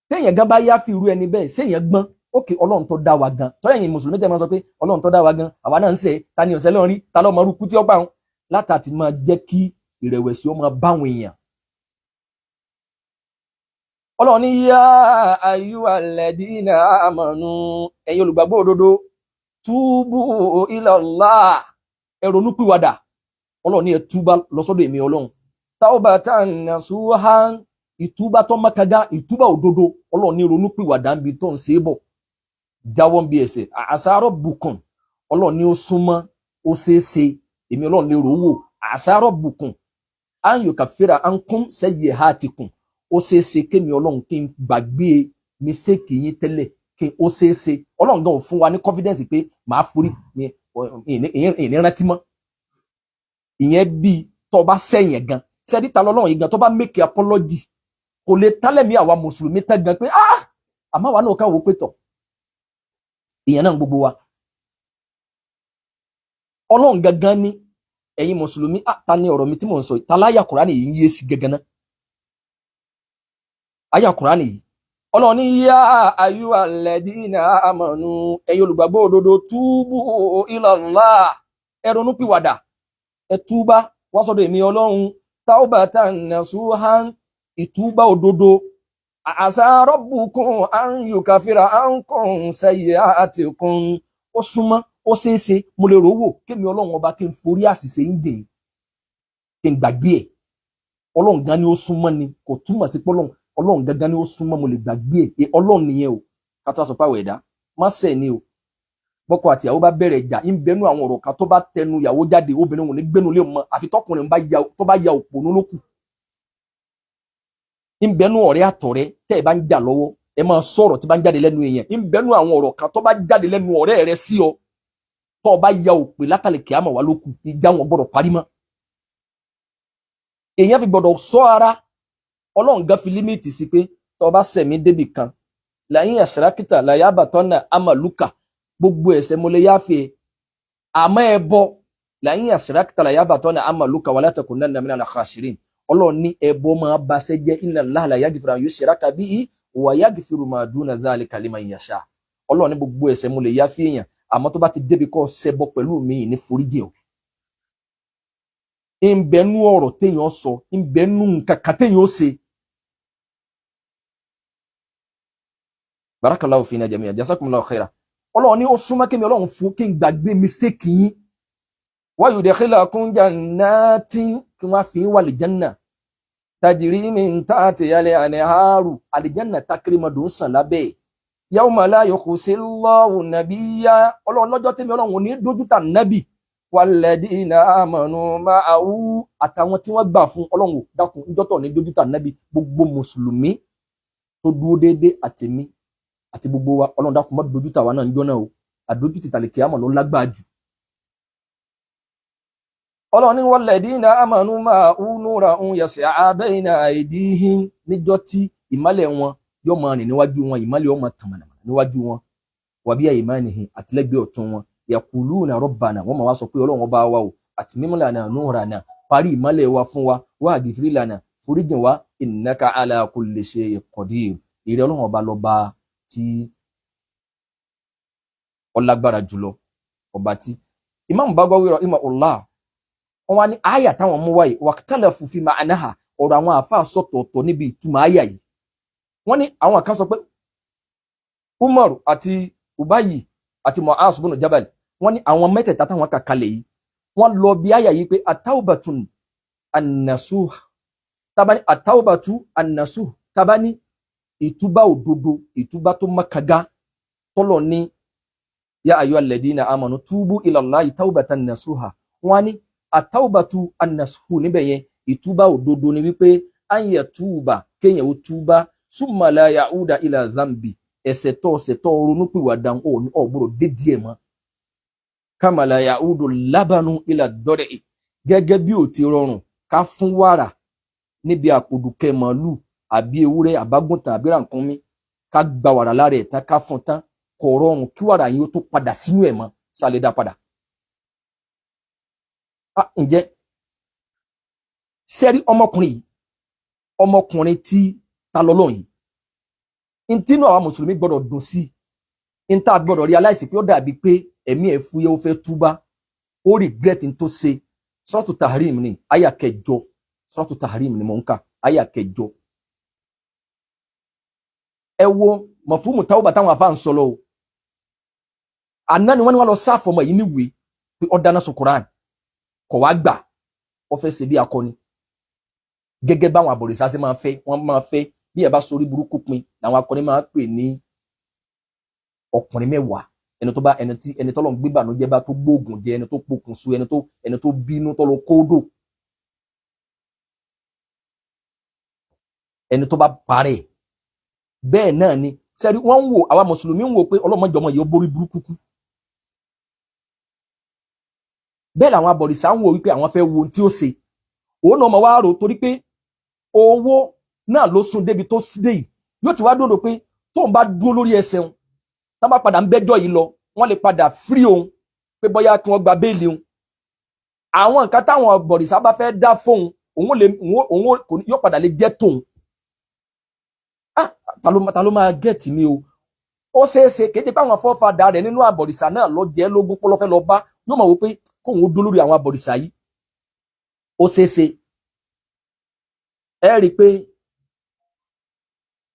téèyàn gan bá yááfì irú ẹni bẹ́ẹ̀ séèyàn gbọ́n ókè ọlọ́run tó dá wa gan tọ́lá ẹ̀yin mùsùlùmí tẹ́ máa sọ pé ọlọ́run tó dá wa gan àwa náà ń ṣe ta ni ọ̀sẹ̀ lọ́rin rí ta lọ́mọ rúkú tí ó gbà wọn látàtí máa jẹ́ kí ìrẹ̀wẹ̀sì ó máa báwọn èèyàn. Ọlọ́run ní yá ayyuhalladhina amanu ẹ̀yin olùgbàgbọ́ òdodo túbú ilallah ẹ ronúpìwàdà Ọlọ́run ní ẹ túbá lọ sọ́dọ̀ èmi Ọlọ́run taubatan nasuhan ìtúbá tó makaga ìtúbá òdodo Ọlọ́run ní ronúpìwàdà ń bi tó ń ṣe é bọ̀ jáwọ́ ń bi ẹ̀ṣẹ̀ asa rabbukum Ọlọ́run ní ó súnmọ́ ó ṣeéṣe èmi Ọlọ́run lè rò wò asa rabbukum an yukaffira ankum sayyi'atikum ó ṣeéṣe kémi Ọlọ́run kí n gbàgbé mistake yín tẹ́lẹ̀ kí ó ṣeéṣe Ọlọ́run gan ò fún wa ní confidence pé màá forí ìyẹn rántí mọ́ ìyẹn bíi tó bá sẹ́yìn gan sẹ́dí ta lọ́lọ́run yìí gan tó bá make apology kò lè tálẹ̀mí àwa mùsùlùmí tẹ́ gan pé àmọ́ wa náà ká wò pé tọ̀ ìyẹn náà gbogbo wa Ọlọ́run gangan ní ẹ̀yin mùsùlùmí ta ni ọ̀rọ̀ mi tí mò ń sọ ta láyà Kùránì yìí ń yé sí gangan náà àyà Kùránì yìí Ọlọ́run ní yá ayyuhalladhina amanu ẹ̀yin olùgbàgbọ́ òdodo túbú ilallah ẹ ronúpìwàdà ẹ túbá wá sọ́dọ̀ èmi Ọlọ́run taubatan nasuhan ìtúbà òdodo asa rabbukum an yukafira ankum sayyi'atikum ó súnmọ́ ó ṣeéṣe mo lè rówó kémi Ọlọ́run ọba kí n forí àṣìṣe ń dè kí n gbàgbé ẹ̀ Ọlọ́run gan ni ó súnmọ́ ni kò túmọ̀ sí pé Ọlọ́run gangan ni ó súnmọ́ mo lè gbàgbé ẹ̀ Ọlọ́run nìyẹn o ká tó sọ pé àwọ̀ ẹ̀dá má ṣẹ̀ ni o bọ́kọ àti ìyàwó bá bẹ̀rẹ̀ ìjà ń bẹnu àwọn ọ̀rọ̀ kan tó bá tẹnu ìyàwó jáde obìnrin wọn ní gbénu lé mọ́ àfi tọkùnrin tó bá ya òpònú lókù ń bẹnu ọ̀rẹ́ àtọ̀rẹ́ tẹ́ ẹ bá ń jà lọ́wọ́ ẹ máa sọ̀rọ̀ tí bá ń jáde lẹ́nu èèyàn ń bẹnu àwọn ọ̀rọ̀ kan tó bá jáde lẹ́nu ọ̀rẹ́ rẹ sí ọ tó bá ya òpè látàlẹ̀ kíámà wá lókù ìjà wọn gbọ́dọ̀ parí mọ́ èèyàn fi gbọ́dọ̀ sọ ara Ọlọ́run gan fi límìtì sí pé tó bá sẹ̀mí débì kan lẹ́yìn àṣírákítà láyàbàtọ́nà amaluka gbogbo ẹ̀ṣẹ̀ mo lè yáfẹ́ àmọ́ ẹbọ lẹ́yìn àṣírákítà láyàbàtọ́nà amaluka wala takunanna minal khashirin Ọlọ́run ní ẹbọ máa ba ṣẹ́ jẹ́ inna Allaha la yaghfiru an yushraka bihi wa yaghfiru ma duna dhalika liman yasha Ọlọ́run ní gbogbo ẹ̀ṣẹ̀ mo lè yáfẹ́ èèyàn àmọ́ tó bá ti débi kọ́ ṣẹbọ pẹ̀lú mi ní foríjì o ń bẹnu ọ̀rọ̀ téèyàn sọ ń bẹnu nǹkan kan téèyàn ó ṣe. Barakallahu fina jami'a jazakumullahu khaira Ọlọ́run ní ó súnmọ́ kémi Ọlọ́run fún kí n gbàgbé mistake yín wa yudkhilakum jannatin kí wọ́n fi wà lè janna tajri min tahtiha al-anharu àlìjánà takirimadò sàn lábẹ́ yawma la yukhzillahu nabiyya Ọlọ́run lọ́jọ́ tẹ́mi Ọlọ́run ní dójútà nábì walladina amanu ma'ahu àtàwọn tí wọ́n gbà fún Ọlọ́run dákun ìjọ́tọ̀ ní dójútà nábì gbogbo mùsùlùmí tó dúró déédéé àtẹ̀mí àti gbogbo wa Ọlọ́run dákun má dójútà wa náà ń jọ́nà o àdójútì tàlẹ̀ kíámà ló lágbàá jù Ọlọ́run ní walladina amanu ma'ahu nurun yas'a bayna aydihim níjọ́ tí ìmọ́lẹ̀ wọn yóò máa rìn níwájú wọn ìmọ́lẹ̀ yóò máa tàn mọ̀nàmọ̀nà níwájú wọn wa bi aymanihim àtìlẹ́gbẹ̀ẹ́ ọ̀tún wọn yaquluna rabbana wọ́n máa wá sọ pé Ọlọ́run ọba wa o atmim lana nurana parí ìmọ́lẹ̀ wa fún wa waghfir lana foríjìn wa innaka ala kulli shay'in qadir ìrẹ́ Ọlọ́run ọba lọ́ba tí ọlágbára jùlọ ọba tí Imam Bagawi rahimahullah wọ́n wá ní àyà táwọn mú wáyé waqtalafu fi ma'naha ọ̀rọ̀ àwọn àfáà sọ̀tọ̀ọ̀tọ̀ níbi ìtumọ̀ àyà yìí wọ́n ní àwọn kan sọ pé Umar àti Ubayy àti Mu'az bin Jabal wọ́n ní àwọn mẹ́tẹ̀ẹ̀ta táwọn kà kalẹ̀ yìí wọ́n lọ bí àyà yìí pé at-tawbatun an-nasuh tabani at-tawbatu an-nasuh tabani ìtúbà òdodo ìtúbà tó makaga tọ́lọ̀ ní ya ayyuhal ladina amanu tubu ila Allahi tawbatan nasuha wọ́n ní at-tawbatu an-nasuh níbẹ̀ yẹn ìtúbà òdodo ni wípé an yatuba kéèyàn ó túbà summa la ya'uda ila dhanbi ẹ̀ṣẹ̀ tó ronúpìwàdà ò gbọ́dọ̀ dédí ẹ̀ mọ́ kama la ya'udu labanu ila ad-dar'i gẹ́gẹ́ bí ó ti rọrùn ká fún wàrà níbi àpòdùkẹ́ màálù àbí ewúrẹ́ àbágùntàn àbí ràkúnmí ká gba wàrà lára ẹ̀ tán ká fún tán kò rọrùn kí wàrà yìí ó tó padà sínú ẹ̀ mọ́ sálẹ̀ dá padà. Ǹjẹ́ sẹ́rí ọmọkùnrin tí ta lọ́lọ́run yìí ntínú àwọn mùsùlùmí gbọ́dọ̀ dùn sí ntá gbọ́dọ̀ realize pé ó dàbí pé ẹ̀mí ẹ̀ fúyẹ́ ó fẹ́ túbá ó regret n tó ṣe Suratu Tahrim ni àyà 9 Suratu Tahrim ni mò ń kà àyà 9 ẹ wo mọ̀fúnmù tawba táwọn afá ń sọ lọ o àná ni wọ́n ní wọ́n lọ sáfọ̀ ọmọ yìí níwèé pé ó dáná sun Quran kọ̀ wá gbà ó fẹ́ ṣe bí akọni gẹ́gẹ́ báwọn àbọ̀rìṣà ṣe máa fẹ́ wọ́n máa fẹ́ bí ẹ bá sórí burúkú pin làwọn akọni máa pè ní ọkùnrin mẹ́wàá ẹni tọ́lọ́ ń gbé bànújẹ́ bá tó gbóògùn jẹ ẹni tó pokùn so ẹni tó bínú tọ́lọ́ kóódò ẹni tó bá parẹ́ bẹ́ẹ̀ náà ni sẹ́rí wọ́n ń wò àwa mùsùlùmí ń wò pé ọlọ́mọjọmọ yìí ó borí burúkú kú bẹ́ẹ̀ làwọn abọ̀rìṣà ń wò wípé àwọn fẹ́ wo ohun tí ó ṣe òun náà mọ̀ wá rò torí pé owó náà ló sún débi tó dé yìí yóò ti wá dòdò pé tóun bá dúró lórí ẹsẹ̀ òun tá bá padà ń bẹ́jọ́ yìí lọ wọ́n lè padà free òun pé bóyá kí wọ́n gba béèlì òun àwọn nǹkan táwọn abọ̀rìṣà bá fẹ́ dá fóun òun yóò padà lè jẹ́ tóun ta ló máa gẹ̀tì mi o ó ṣeéṣe kéde pé àwọn fọ́fadà rẹ̀ nínú àbọ̀rìṣà náà lọ jẹ́ lógún pọ́lọ́fẹ́ lọ bá yóò mọ̀ wípé kóun ó dó lórí àwọn àbọ̀rìṣà yìí ó ṣeéṣe ẹ rí i pé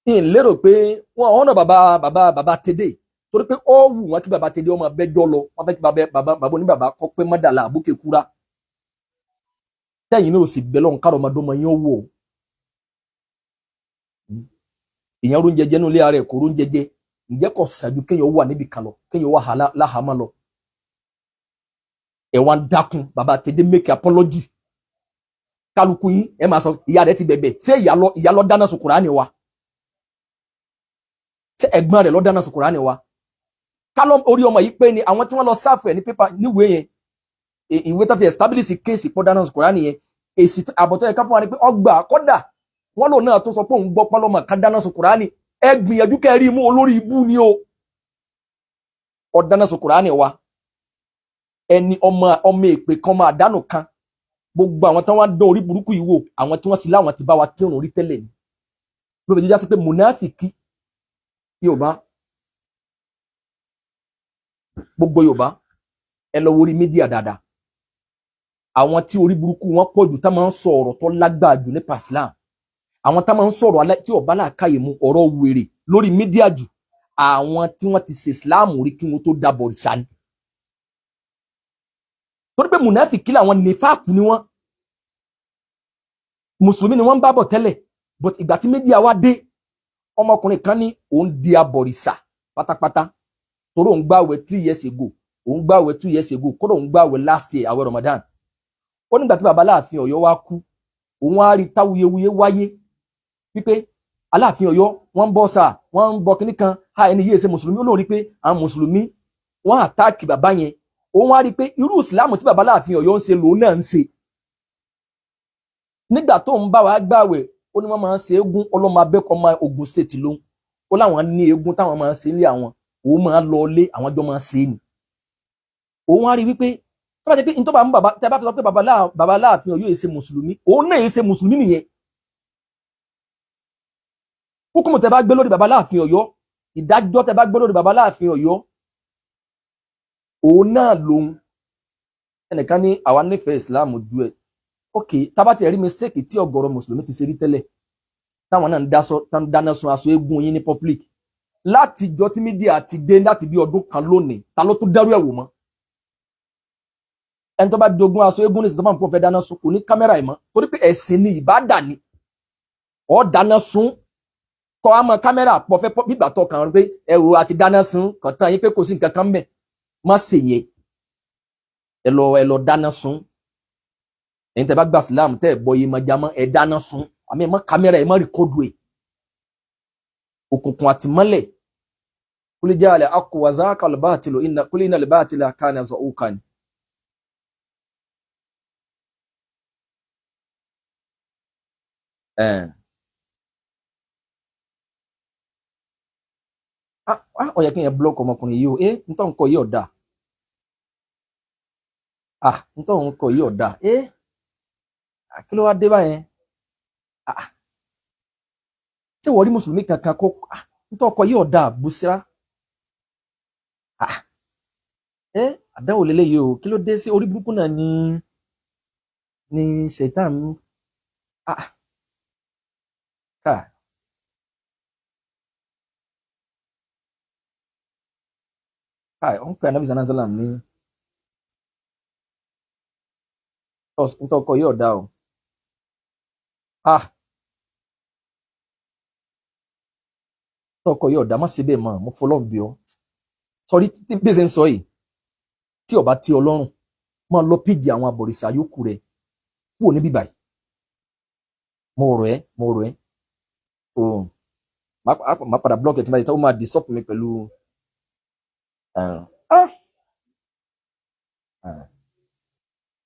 n lérò pé wọn ọ̀nà bàbá tèdè torí pé ó wù wọn kí bàbá tèdè ọmọ abẹ́jọ́ lọ wọn fẹ́ kí bàbá oníbàbá kọ́ pé mọ́dàlá àbúkè kúra tẹ́yìn náà sì bẹ́ lọ́n kárọ̀ ọmọdọ́mọ yín ó wò èèyàn rún jẹjẹ nínú ilé ara ẹ̀ kò rún jẹjẹ ǹjẹ́ kò ṣáájú kéèyàn wà níbi kan lọ kéèyàn wà láhàámọ́ lọ ẹ̀ wá ń dákun bàbá tèdè make apology kálukú yín ẹ máa sọ ìyá rẹ̀ ti bẹ̀bẹ̀ ṣé ìyá lọ dáná sun Kùránì wa ṣé ẹ̀gbọ́n rẹ̀ lọ dáná sun Kùránì wa kálọ orí ọmọ yìí pé ni àwọn tí wọ́n lọ sáfù ẹ̀ ní pépà níwèé yẹn ìwé tó fi establish case pọ̀ dáná sun Kùránì yẹn èsì àbọ̀tọ́ yẹn ká fún wa ni pé ọgbà kọ́dà wọ́n lò náà tó sọ pé òun gbọ́ pálọ́mọ ká dáná sun Kùránì ẹ gbìyànjú kẹrí mú olórí ibú ni o ọ dáná sun Kùránì wa ẹni ọmọ èpè kan máa dánù kan gbogbo àwọn tí wọ́n dán orí burúkú yìí wò àwọn tí wọ́n sì láwọn ti bá wa kírun orí tẹ́lẹ̀ ni ló fi jẹ́ sí pé mùnáfìkì Yorùbá gbogbo Yorùbá ẹ lọ wórí mídíà dáadáa àwọn tí orí burúkú wọn pọ̀ jù tá máa ń sọ ọ̀rọ̀ tó lágbára jù nípa Islam àwọn tá máa ń sọ̀rọ̀ alẹ́ tí ọba làákàyè mu ọ̀rọ̀ wèrè lórí mídíà jù àwọn tí wọ́n ti ṣe Islam rí kí wọ́n tó dábọ̀ ìsàn torí pé mùnáfìkì làwọn nífàkù ni wọ́n mùsùlùmí ni wọ́n ń bá bọ̀ tẹ́lẹ̀ but ìgbà tí mídíà wá dé ọmọkùnrin kan ní òun di abọ̀rìṣà pátápátá torí òun gbààwẹ̀ 3 years ago òun gbààwẹ̀ 2 years ago kódà òun gbààwẹ̀ last year àwẹ̀ Ramadan ó nígbà tí bàbá Aláàfin Ọ̀yọ́ wá kú òun á rí táwuyewuye wáyé wípé Aláàfin Ọ̀yọ́ wọ́n ń bọ sáà wọ́n ń bọ kíní kan ha ẹni yéé ṣe mùsùlùmí ó lóun rí pé àwọn mùsùlùmí wọ́n àtáàkì bàbá yẹn òun á rí pé irú ìsìláàmù tí bàbá Aláàfin Ọ̀yọ́ ń ṣe lòun náà ń ṣe nígbà tó ń bá wa gbààwẹ̀ ó ní wọ́n máa ń ṣe eégún ọlọ́mọ abẹ́kọ̀ ọmọ Ògùn state lóhun ó láwọn ní eégún táwọn máa ń ṣe nílé àwọn òun máa lọ lé àwọn jọ máa ń ṣe ni òun á rí wípé tó bá jẹ́ pé ní tó bá mú bàbá tẹ́ bá fi sọ pé bàbá Aláàfin Ọ̀yọ́ èsè mùsùlùmí òun náà èsè mùsùlùmí nìyẹn hukumu tẹ́ bá gbé lórí bàbá Aláàfin Ọ̀yọ́ ìdájọ́ tẹ́ bá gbé lórí bàbá Aláàfin Ọ̀yọ́ òun náà lòun ẹnìkan ní àwa nífẹ̀ẹ́ Islam ju ẹ̀ ok tábàtì ẹ̀rí mistake tí ọ̀gọ̀rọ̀ mùsùlùmí ti ṣe rí tẹ́lẹ̀ táwọn náà ń dáná sun aṣọ eégún yín ní public láti jọ tí mídíà ti dé láti bí ọdún kan lónìí ta ló tún dẹ́rù ẹ̀wò mọ́ ẹni tó bá jogún aṣọ eégún ní ìsìn tó máa ń pọ̀ fẹ́ dáná sun kò ní kámẹ́rà ìmọ̀ torí pé ẹ̀sìn ni ìbádà ni ọ̀ dáná sun kọ́ àmọ́ kámẹ́rà pọ̀ fẹ́ bígbà tó kàn pé ẹ̀rù àti dáná sun kàn tán yín pé kò sí nǹkan kan mẹ́ má ṣe yẹn ẹ lọ dáná sun ẹ̀yin tẹ́ bá gba Islam tẹ́ ẹ̀ bọ́ yé máa já mọ́ ẹ̀ dáná sun àmì ẹ̀ mọ́ kámẹ́rà ẹ̀ mọ́ rìkọ́dù ẹ̀ òkùnkùn àti mọ́lẹ̀ kúlẹ̀ jẹ́ àlẹ́ akọ wà záàkà al-bātilu kúlẹ̀ iná al-bātila kāna zaḥūqan. Ó yẹ kí n yẹn blọọkì ọmọkùnrin yìí o nítorí nǹkan yìí ọ̀dà nítorí nǹkan yìí ọ̀dà kí ló wá dé báyẹn tí wọ́n rí mùsùlùmí kankan kó nítorí ọkọ̀ yìí ọ̀dà bùsírà àdáwò lélẹ́yìí o kí ló dé sí orí burúkú náà ní ṣètàn òun pè ànábì sallallahu alaihi wasallam ní nítorí ọkọ̀ yìí ọ̀dà o tọkọ yìí ọ̀dà má ṣe bẹ́ẹ̀ mọ́ mo fọlọ́run bí ọ sọrí tí bí ṣe ń sọ yìí tí ọba tí ọlọ́run máa lọ péjì àwọn abọ̀rìṣà yòókù rẹ kúrò níbí báyìí mo rọ̀ ẹ́ má padà blọọkì ẹ̀ tí ó máa disturb mi pẹ̀lú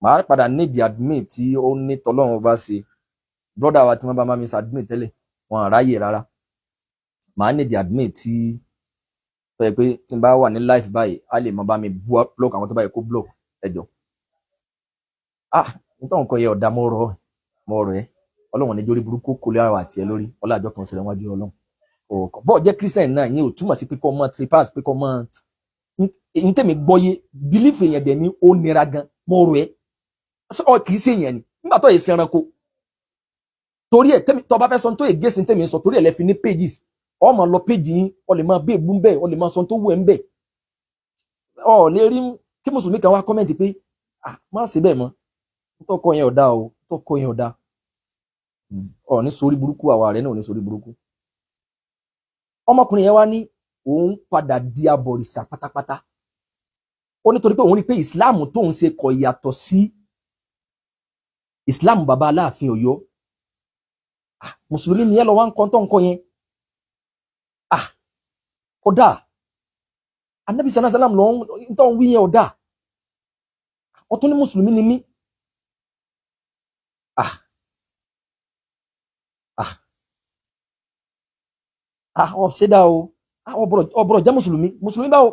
màá padà nídìí admin tí ó ní tọ́lọ́run bá ṣe brọ́dà wa tí wọ́n bá máa mi ṣàdmìn tẹ́lẹ̀ wọn àráyè rárá màá ní di admin tí tó yẹ pé tí n bá wà ní live báyìí á lè mọ bá mi block àwọn tó bá yẹ kó block ẹjọ nítorí nǹkan yẹ ọ̀dà mo rọ̀ ẹ́ ọlọ́run ní jórí burúkú kò lè àwọn àti ẹ lórí ọlọ́àjọ kan ṣẹlẹ̀ wájú ọlọ́run ọkọ̀ bọ́ọ̀ jẹ́ christian náà yẹn ò túmọ̀ sí pé kọ́ mọ́ tripas pé kọ́ mọ́ ní tèmi gbọ́yé belief èèyàn dẹ̀ ní ó nira gan mo rọ̀ ẹ́ kì í ṣe èèyàn ni nígbà tó yẹ sí ẹranko torí ẹ̀ tẹ́mi tó bá fẹ́ sọ tó ègé sí tẹ́mi sọ torí ẹ̀ lẹ fi ní pages ó máa lọ page yín ó lè máa bẹ́ẹ̀ bú ń bẹ́ẹ̀ ó lè máa sọ tó wù ẹ́ ń bẹ́ẹ̀ ó lè rí kí mùsùlùmí kan wá kọ́mẹ̀ntì pé má ṣe bẹ́ẹ̀ mọ́ tó kọ yẹn ọ̀dà o tó kọ yẹn ọ̀dà ó ní sórí burúkú àwa rẹ̀ náà ò ní sórí burúkú. Ọmọkùnrin yẹn wá ní òun padà di abọ̀rìṣà pátápátá ó nítorí pé òun rí pé ìsìláàmù tóun ṣe kò yàtọ̀ sí ìsìláàmù bàbá Aláàfin Ọ̀yọ́ mùsùlùmí ni ẹ lọ wá ń kọ́ tó ń kọ́ yẹn kódà Ànábì sallallahu alaihi wasallam lọ ń tọ́ ń wí yẹn ọ̀dà ọtún ní mùsùlùmí ni mí ṣẹ́dá o ọ̀bọ̀rọ̀ jẹ́ mùsùlùmí báwo.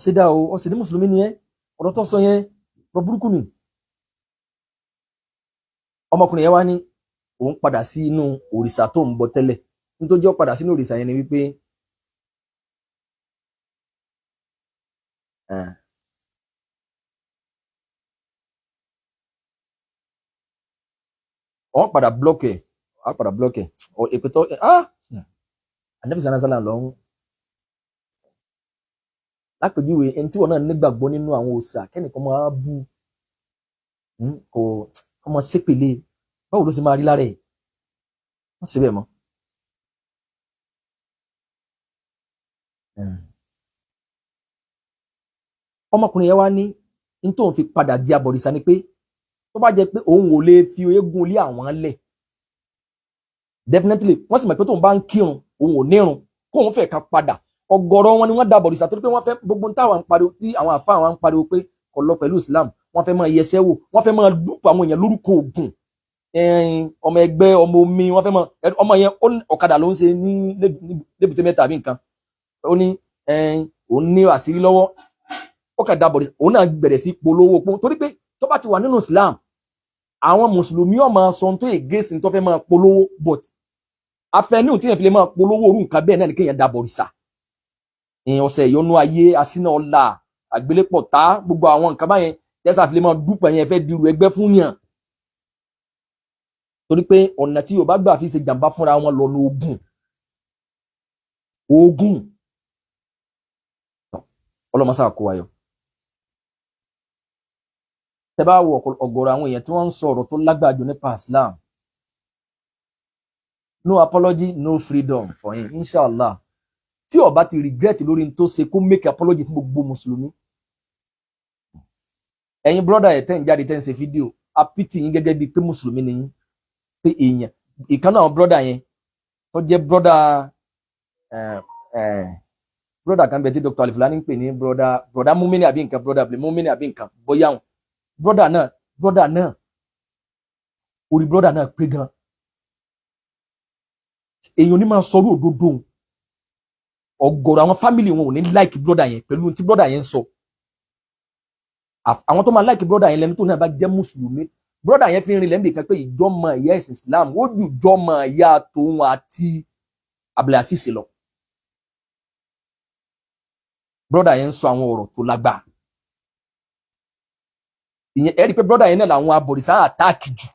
Ṣẹ́dá o ọ̀sẹ̀ ní mùsùlùmí ni ẹ́ ọ̀rọ̀ tó sọ yẹn ọ̀rọ̀ burúkú ni. Ọmọkùnrin yẹn wá ní òun padà sí inú òrìṣà tó ń bọ tẹ́lẹ̀ nítorí ó padà sínú òrìṣà yẹn ni wípé wọ́n padà blọ́ọ̀kì èpè tó Ànábì sallallahu alaihi wasallam lọ́hún lápèjúwe ẹni tí wọn náà nígbàgbọ́ nínú àwọn òòṣà kẹ́nìkan máa bú kò ọmọ sépèlé báwo ló ṣe máa rí lára ẹ̀ wọ́n ṣe bẹ́ẹ̀ mọ́. Ọmọkùnrin yẹn wá ní tóun fi padà di abọ̀rìṣà ni pé tó bá jẹ́ pé òun ò lè fi eégún lé àwọn lẹ̀ definitely wọ́n sì mọ̀ pé tóun bá ń kírun òun ò nírun kóun fẹ́ ká padà ọ̀gọ̀rọ̀ wọn ni wọ́n da abọ̀rìṣà torí pé wọ́n fẹ́ gbogbo táwọn ń pariwo tí àwọn àfáà wọn ń pariwo pé kò lọ pẹ̀lú Islam wọ́n fẹ́ máa yẹsẹ́ wò wọ́n fẹ́ máa dúpọ̀ àwọn èèyàn lórúkọ Ògún ọmọ ẹgbẹ́ ọmọ omi wọ́n fẹ́ máa ọmọ yẹn ọ̀kadà ló ń ṣe ní lébùté mẹ́ta àbí nǹkan ó ní òun ní àṣírí lọ́wọ́ ó kà dábọ̀ òun náà bẹ̀rẹ̀ sí polówó pọ́n torí pé tó bá ti wà nínú Islam àwọn mùsùlùmí ó máa sọ tó ègèsì tó fẹ́ máa polówó but afẹ́níhùn tí yẹn fi lè máa polówó orú nǹkan bẹ́ẹ̀ náà ni kéèyàn dábọ̀ rìṣà ọ̀sẹ̀ ìyọnu ayé asínà ọ̀la àgbélépọ̀ tá gbogbo àwọn nǹkan báyẹn tẹ́sà fi lè máa dúpọ̀ yẹn fẹ́ dirú ẹgbẹ́ fún yàn torí pé ọ̀nà tí Yorùbá gbà fi ṣe jàǹbá fúnra wọn lọ lóògùn ọlọ́mọsá kó wáyọ̀. Tẹ́ bá wo ọ̀gọ̀rọ̀ àwọn èèyàn tí wọ́n ń sọ ọ̀rọ̀ tó lágbára jù nípa Islam no apology no freedom for him inshallah tí ó bá ti regret lórí tó ṣe kó make apology fún gbogbo mùsùlùmí. Ẹ̀yin brother ẹ̀ tẹ́ ń jáde tẹ́ ń ṣe fídíò apítì yín gẹ́gẹ́ bíi pé mùsùlùmí ni yín pé èèyàn ìkan náà brother yẹn tó jẹ́ brother kan bẹ tí Dr. Alifulani ń pè ní brother mumini àbí nǹkan brother mumini àbí nǹkan bóyá wọn brother náà orí brother náà pé gan èèyàn ní máa sọ̀rọ̀ òdodo ọ̀gọ̀rọ̀ àwọn family wọn ò ní like brother yẹn pẹ̀lú tí brother yẹn ń sọ àwọn tó máa like brother yẹn lẹ́nu tó náà bá jẹ́ mùsùlùmí brother yẹn fi ń rinlẹ̀ níbi kan pé ìjọ́mọ ìyá ẹ̀sìn Islam ó ju ìjọ́mọ ìyá tòun àti Abdulaziz lọ brother yẹn ń sọ àwọn ọ̀rọ̀ tó lágbára ìyẹn ẹ rí i pé brother yẹn náà làwọn abọ̀rìṣà àtáàkì jù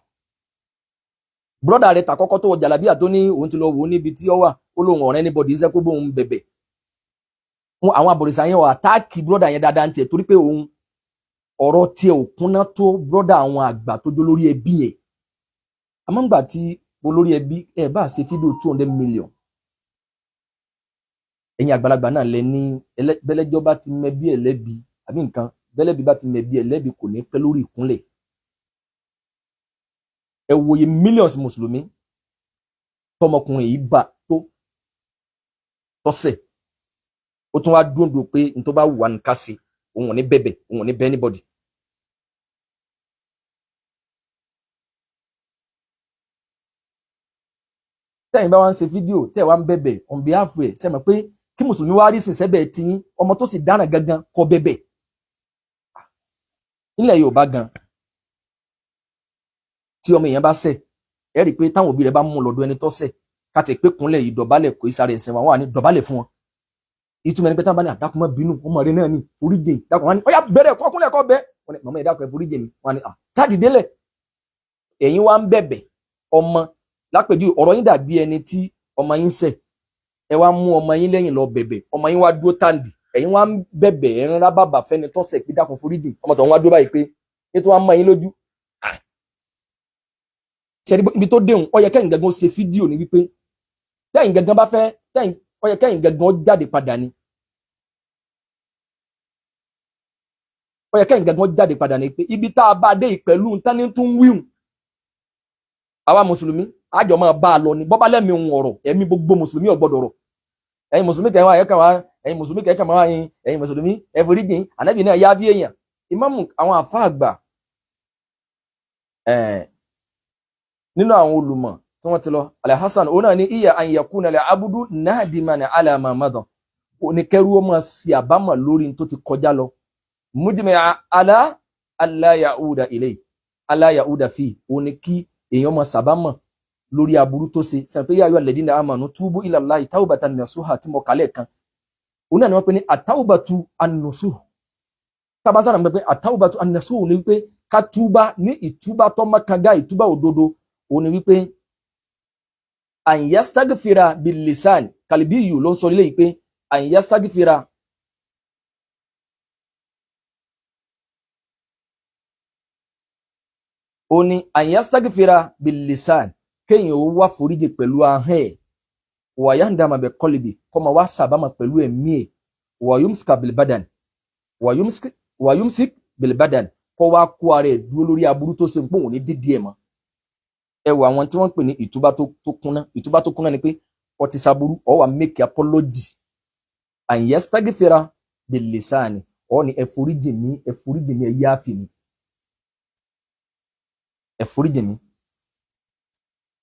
brother rẹ̀ tàkọ́kọ́ tó wọ jàlábíà tó ní òun ti lọ wò ó níbi tí ó wà ó lóun ọ̀rẹ́ níbọ̀dì iṣẹ́ kó bóun bẹ̀bẹ̀ àwọn abọ̀rìṣà yẹn wà àtáàkì brother yẹn dáadáa ń tiẹ̀ torí pé òun ọ̀rọ̀ tiẹ̀ ò kúnná tó brother àwọn àgbà tó jó lórí ẹbí yẹn àmọ́ ńgbà tí olórí ẹbí ẹ̀ bá ṣe fídíò 200 million ẹ̀yin àgbàlagbà náà lẹ ní bẹ́lẹ́jọ́ bá ti mẹbí ẹ̀ lẹ́bi àbí nǹkan bẹ́lẹ́bi bá ti mẹbí ẹ̀ lẹ́bi kò ní pẹ́ lórí ìkúnlẹ̀ ẹ wòye millions mùsùlùmí tọmọkùnrin yìí bá tó tọ́sẹ̀ ó tún wá dúndùn pé n tó bá wù wá ní ká sí òun ò ní bẹ̀bẹ̀ òun ò ní bẹ̀ anybody. tẹ́yìn bá wá ń ṣe fídíò tẹ́ ẹ̀ wá ń bẹ̀bẹ̀ on behalf ẹ̀ ṣe mọ̀ pé kí mùsùlùmí wá rí sìnsẹ́bẹ̀ tí ọmọ tó sì dáná gangan kọ bẹ̀bẹ̀ nílẹ̀ Yorùbá gan tí ọmọ èèyàn bá ṣẹ̀ ẹ rí i pé táwọn òbí rẹ̀ bá mú lọ́dọ̀ ẹni tó ṣẹ̀ káti pé kúnlẹ̀ yìí dọ̀bálẹ̀ kò sáré ẹ̀sìn wa wọ́n wà ní dọ̀bálẹ̀ fún wọn ìtumọ̀ ẹni pé táwọn bá ní àdákùn mọ́ bínú ọmọ rẹ náà ní foríjìn dákùn wọn ní ọyá bẹ̀rẹ̀ kọ́kúnlẹ̀ kọ́ bẹ́ wọn ní màmá ìdákùn ẹ̀ foríjìn mi wọn ní sádìdélẹ̀ ẹ̀yin wá ń bẹ̀bẹ̀ ọmọ lápèjú ọ̀rọ̀ yín dàbí ẹni tí ọmọ yín ṣẹ̀ ẹ wá mú ọmọ yín lẹ́yìn lọ bẹ̀bẹ̀ ọmọ yín wá dúró tàǹdì ẹ̀yin wá ń bẹ̀bẹ̀ ẹ̀ ń rá bàbà fẹ́ni tọ́sẹ̀ pé dákùn foríjìn ọmọ tó ń wá dúró báyìí pé ètò wa mọ yín lójú ṣẹ́ni ibi tó déhùn ó yẹ kẹ́yìn gangan ṣe fídíò ní wípé tẹ́yìn gangan bá fẹ́ tẹ́yìn ó yẹ kẹ́yìn gangan jáde padà ni ó yẹ kẹ́yìn gangan jáde padà ni pé ibi tá a bá dé pẹ̀lú Tani tó ń wíhùn àwa mùsùlùmí àjọ máa bá a lọ ni bọ́bá lẹ́mìí ohun ọ̀rọ̀ ẹ̀mí gbogbo mùsùlùmí ò gbọ́dọ̀ rọ̀ ẹ̀yin mùsùlùmí kẹ́yìn wá ẹ̀yẹ́kàn wá ẹ̀yin mùsùlùmí kẹ́yìn wá ẹ̀yin mùsùlùmí ẹ foríjìn ànábì náà yá bí èèyàn ìmáàmù àwọn àfáà àgbà nínú àwọn olùmọ̀ tí wọ́n ti lọ Al-Hasan òun náà ní iya an yakuna al-abdu nadiman ala ma madan oníkẹ́rú ó máa ṣe àbámọ̀ lórí tó ti kọjá lọ mujmi'a ala alla ya'uda ilay alla ya'uda fi òní kí èèyàn máa ṣàbámọ̀ lórí aburú tó ṣe sàn pé ya ayyuhal ladina amanu tubu ila Allahi tawbatan nasuha tí mo kálẹ̀ kan òun náà ni wọ́n pè ní at-tawbatu an-nusuh tabasara mọ̀ pé at-tawbatu an-nasuh ní wípé ká túbá ní ìtúbá tó mọ́kànga ìtúbá òdodo òun ni wípé an yastaghfira bil lisan Kalbiyu ló ń sọ léyìí pé an yastaghfira ó ní an yastaghfira bil lisan kéèyàn ó wá foríjì pẹ̀lú ahọ́n ẹ̀ wa yandama bi qalbi kó máa wá sàbámọ̀ pẹ̀lú ẹ̀mí ẹ̀ wa yumsik bil badan kó wá kó ara ẹ̀ dúró lórí aburú tó ṣe ń pòun ní dídí ẹ̀ mọ́ ẹ wọ àwọn tí wọ́n pè ní ìtúbá tó kúnná ni pé ó ti ṣàbúrú ó wá make apology an yastaghfira bil lisani ó ní ẹ foríjì mi ẹ yááfì mi ẹ foríjì mi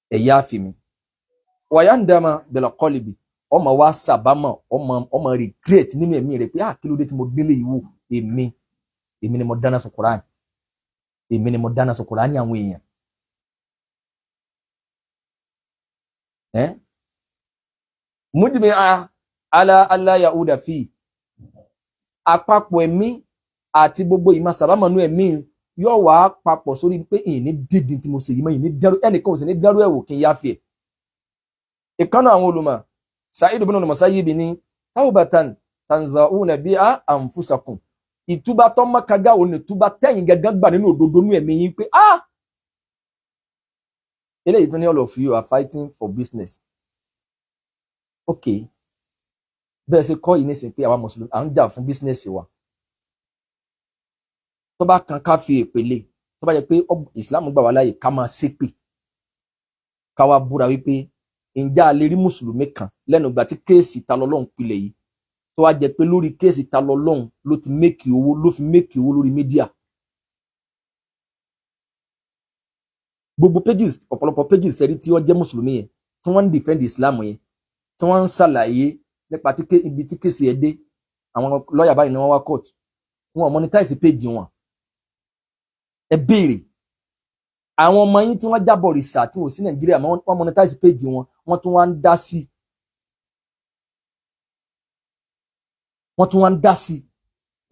ẹ yááfì mi wa yandama bil qalbi ó máa wá sàbámọ̀ ó máa regret nínú ẹ̀mí rẹ̀ pé kí ló dé tí mo délé ìwò èmi ni mo dáná sun Quran èmi ni mo dáná sun Quran ní àwọn èèyàn mujmi'a ala alla ya'uda fi àpapọ̀ ẹ̀mí àti gbogbo ìmọ̀ sàbámọ̀nú ẹ̀mí yóò wá papọ̀ sórí pé ìní dídì tí mo ṣe yìí mọ́ ìní dẹ́rù ẹnìkan ò sì ní dẹ́rù ẹ̀wò kí n yáfi ẹ̀ ìkànnà àwọn olùmọ̀ Sa'id ibn al-Musayyib ní tawbatan tanza'una biha anfusakum ìtúbà tó mọ́kàgá òun ní ìtúbà tẹ́yìn gẹ́gẹ́ gbà nínú òdodo nú ẹ̀mí yín pé eléyìí tó ní all of you are fighting for business okay bẹ́ẹ̀ ṣe kọ́ yìí nísìn pé àwa mùsùlùmí à ń jà fún business wa tó bá kan ká fi èpèlé tó bá yẹ pé Islam gbà wá láàyè ká máa ṣépè ká wá búra wípé ǹjẹ́ a lè rí mùsùlùmí kan lẹ́nu ìgbà tí kéèsì ta lọ́lọ́run pilẹ̀ yìí tó wá jẹ pé lórí kéèsì ta lọ́lọ́run ló fi méèkì owó lórí mídíà gbogbo pages ọ̀pọ̀lọpọ̀ pages ẹ̀rí tí wọ́n jẹ́ mùsùlùmí yẹn tí wọ́n ń defend Islam yẹn tí wọ́n ń ṣàlàyé nípa ibi tí kéèsì ẹ̀ dé àwọn lọ́ọ̀yà báyìí ni wọ́n wá court wọn monetize page wọn ẹ béèrè àwọn ọmọ yín tí wọ́n jábọ̀ rìsà tí wọ́n sí Nàìjíríà wọ́n monetize page wọn wọ́n tún wá ń dá sí